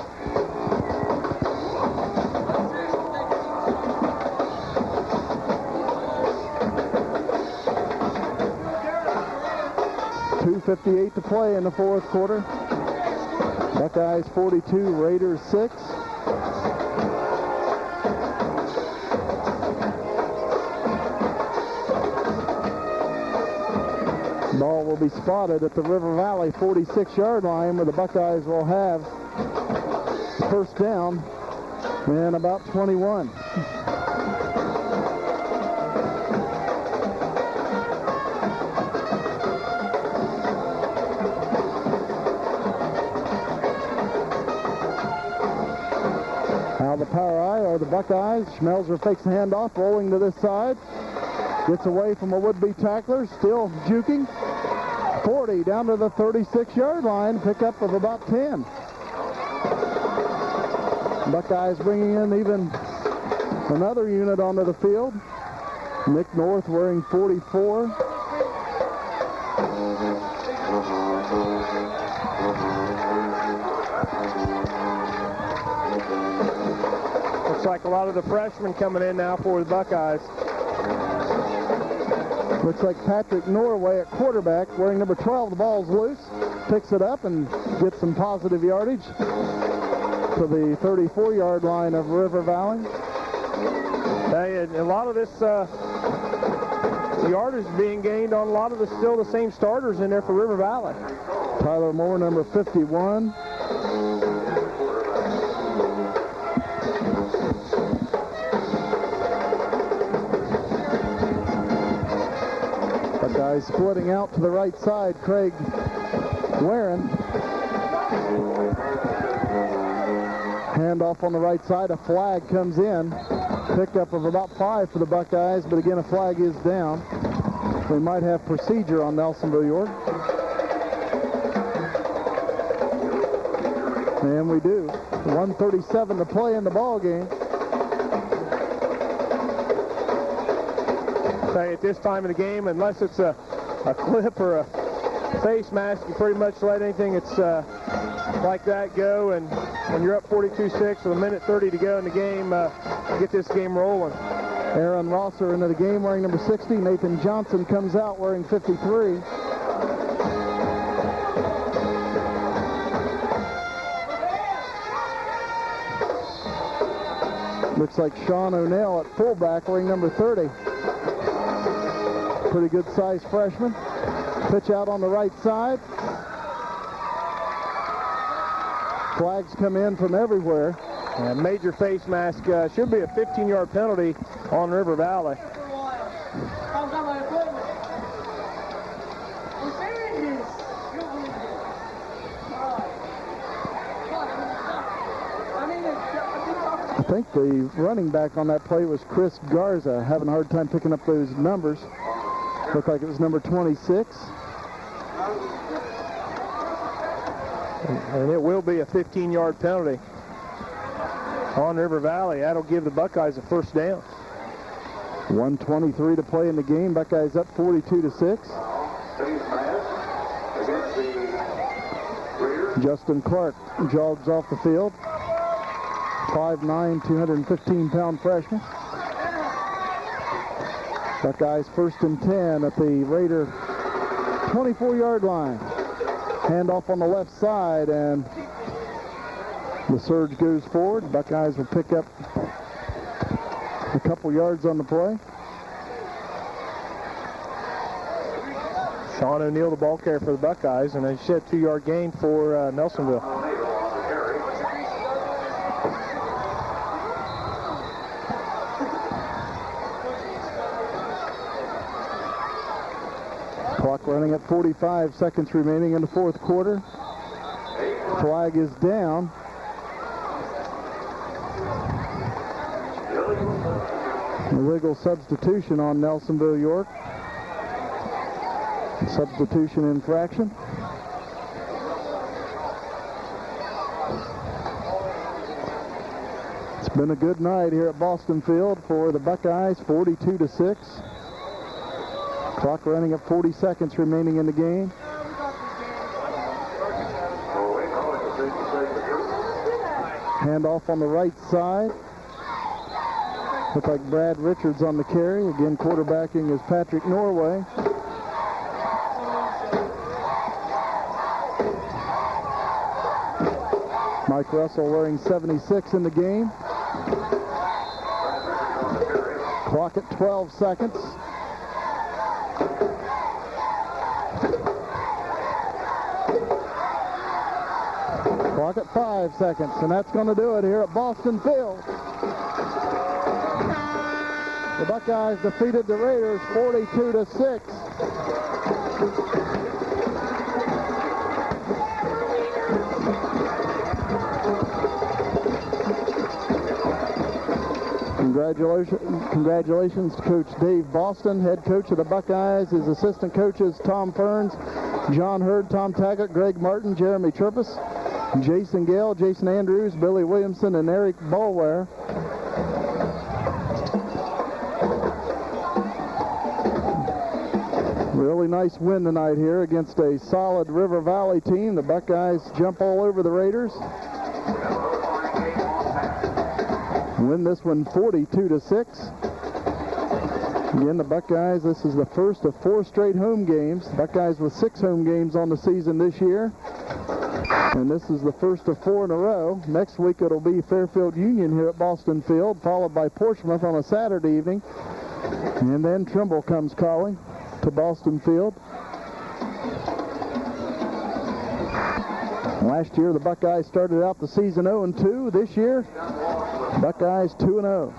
.2:58 to play in the fourth quarter. Buckeyes 42, Raiders 6. Ball will be spotted at the River Valley 46-yard line, where the Buckeyes will have first down and about 21. Now the power eye are the Buckeyes. Schmelzer fakes the handoff, rolling to this side. Gets away from a would-be tackler, still juking. 40 down to the 36-yard line, pickup of about 10. Buckeyes bringing in even another unit onto the field. Nick North wearing 44. Looks like a lot of the freshmen coming in now for the Buckeyes. Looks like Patrick Norway at quarterback, wearing number 12. The ball's loose. Picks it up and gets some positive yardage to the 34-yard line of River Valley. Hey, a lot of this yardage being gained on a lot of still the same starters in there for River Valley. Tyler Moore, number 51. Buckeyes splitting out to the right side. Craig Warren. Handoff on the right side. A flag comes in. Pickup of about 5 for the Buckeyes, but again, a flag is down. We might have procedure on Nelsonville-York. And we do. 1:37 to play in the ball game. Say at this time of the game, unless it's a clip or a face mask, you pretty much let anything that's like that go. And when you're up 42-6 with 1:30 to go in the game, get this game rolling. Aaron Rosser into the game wearing number 60. Nathan Johnson comes out wearing 53. Looks like Sean O'Neill at fullback wearing number 30. Pretty good sized freshman. Pitch out on the right side. Flags come in from everywhere. Major face mask. Should be a 15-yard penalty on River Valley. I think the running back on that play was Chris Garza, having a hard time picking up those numbers. Looked like it was number 26. And it will be a 15-yard penalty on River Valley. That'll give the Buckeyes a first down. 1:23 to play in the game. Buckeyes up 42-6. Justin Clark jogs off the field. 5'9", 215-pound freshman. Buckeyes 1st and 10 at the Raider 24-yard line. Handoff on the left side, and the surge goes forward. Buckeyes will pick up a couple yards on the play. Sean O'Neill, the ball carrier for the Buckeyes, and a 2-yard gain for Nelsonville. Clock running at 45 seconds remaining in the 4th quarter. Flag is down. Illegal substitution on Nelsonville-York. Substitution infraction. It's been a good night here at Boston Field for the Buckeyes, 42-6. Clock running at 40 seconds remaining in the game. Handoff on the right side. Looks like Brad Richards on the carry. Again, quarterbacking is Patrick Norway. Mike Russell wearing 76 in the game. Clock at 12 seconds. Clock at 5 seconds, and that's going to do it here at Boston Field. The Buckeyes defeated the Raiders 42-6. Congratulations to Coach Dave Boston, head coach of the Buckeyes. His assistant coaches Tom Ferns, John Hurd, Tom Taggart, Greg Martin, Jeremy Chirpus, Jason Gale, Jason Andrews, Billy Williamson, and Eric Ballware. Really nice win tonight here against a solid River Valley team. The Buckeyes jump all over the Raiders. Win this one 42-6. Again, the Buckeyes, this is the first of 4 straight home games. Buckeyes with 6 home games on the season this year. And this is the first of 4 in a row. Next week it'll be Fairfield Union here at Boston Field, followed by Portsmouth on a Saturday evening. And then Trimble comes calling to Boston Field. Last year the Buckeyes started out the season 0-2. This year, Buckeyes 2-0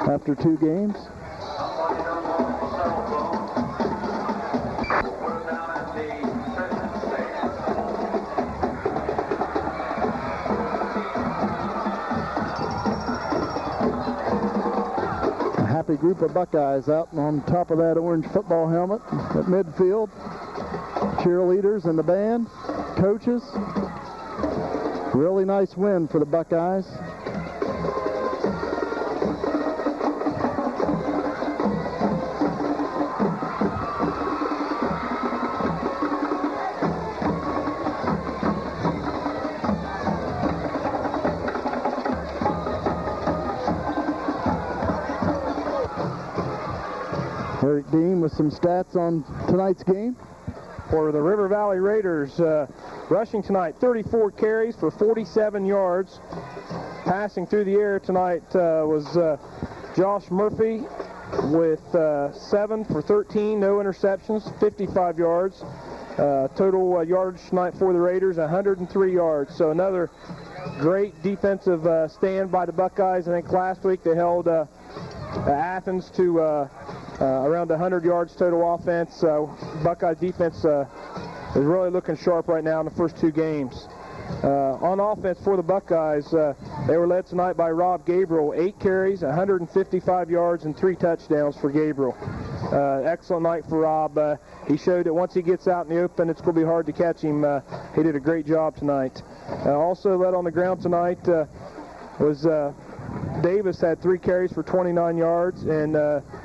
after 2 games. A happy group of Buckeyes out on top of that orange football helmet at midfield. Cheerleaders and the band, coaches. Really nice win for the Buckeyes. Eric Dean with some stats on tonight's game. For the River Valley Raiders, rushing tonight, 34 carries for 47 yards. Passing through the air tonight was Josh Murphy with 7 for 13, no interceptions, 55 yards. Total yardage tonight for the Raiders, 103 yards. So another great defensive stand by the Buckeyes. I think last week they held Athens to around 100 yards total offense. Buckeye defense is really looking sharp right now in the first 2 games. On offense for the Buckeyes, they were led tonight by Rob Gabriel, 8 carries, 155 yards, and 3 touchdowns for Gabriel. excellent night for Rob. He showed that once he gets out in the open, it's going to be hard to catch him. He did a great job tonight. Also led on the ground tonight was Davis had 3 carries for 29 yards, and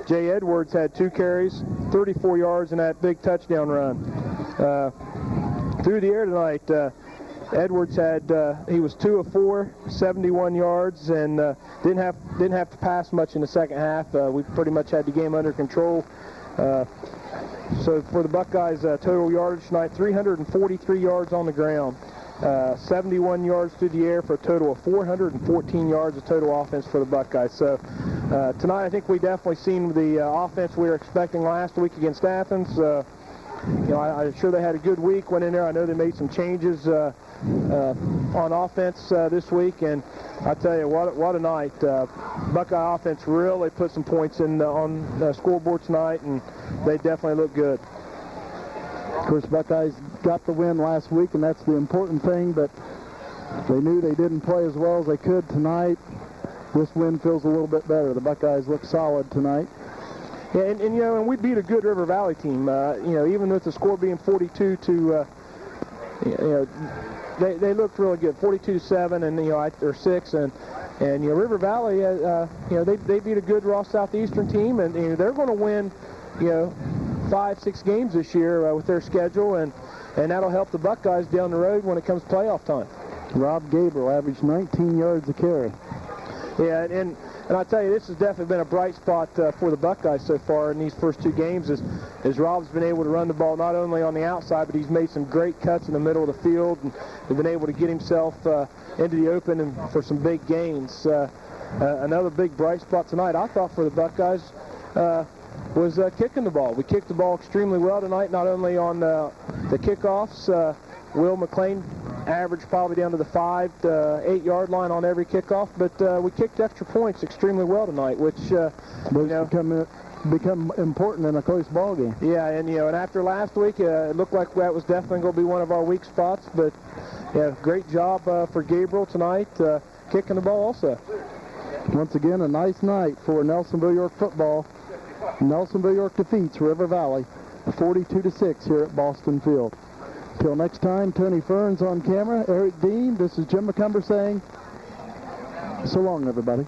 Jay Edwards had 2 carries, 34 yards in that big touchdown run. Through the air tonight, Edwards had he was 2 of 4, 71 yards, and didn't have to pass much in the second half. We pretty much had the game under control. So for the Buckeyes, total yardage tonight, 343 yards on the ground. 71 yards through the air for a total of 414 yards of total offense for the Buckeyes. So tonight I think we definitely seen the offense we were expecting last week against Athens. You know, I'm sure they had a good week, went in there. I know they made some changes on offense this week, and I tell you, what a night. Buckeye offense really put some points in on the scoreboard tonight, and they definitely look good. Of course, Buckeyes got the win last week, and that's the important thing, but they knew they didn't play as well as they could tonight. This win feels a little bit better. The Buckeyes look solid tonight. Yeah, and you know, and we beat a good River Valley team. You know, even with the score being 42 to, you know, they looked really good, 42-7, and you know, or 6, and you know, River Valley, you know, they beat a good Ross Southeastern team, and you know, they're going to win, you know, 5-6 games this year with their schedule, and that'll help the Buckeyes down the road when it comes playoff time. Rob Gabriel averaged 19 yards a carry. Yeah, and I tell you, this has definitely been a bright spot for the Buckeyes so far in these first 2 games, as Rob's been able to run the ball not only on the outside, but he's made some great cuts in the middle of the field, and has been able to get himself into the open and for some big gains. Another big bright spot tonight, I thought, for the Buckeyes was kicking the ball. We kicked the ball extremely well tonight, not only on the kickoffs. Will McLean averaged probably down to the 5 to 8 yard line on every kickoff, but we kicked extra points extremely well tonight, which you know, become important in a close ball game. Yeah, and you know, and after last week, it looked like that was definitely going to be one of our weak spots. But yeah, great job for Gabriel tonight, kicking the ball also. Once again, a nice night for Nelsonville-York football. Nelsonville-York defeats River Valley 42-6 here at Boston Field. Till next time, Tony Ferns on camera, Eric Dean. This is Jim McCumber saying so long, everybody.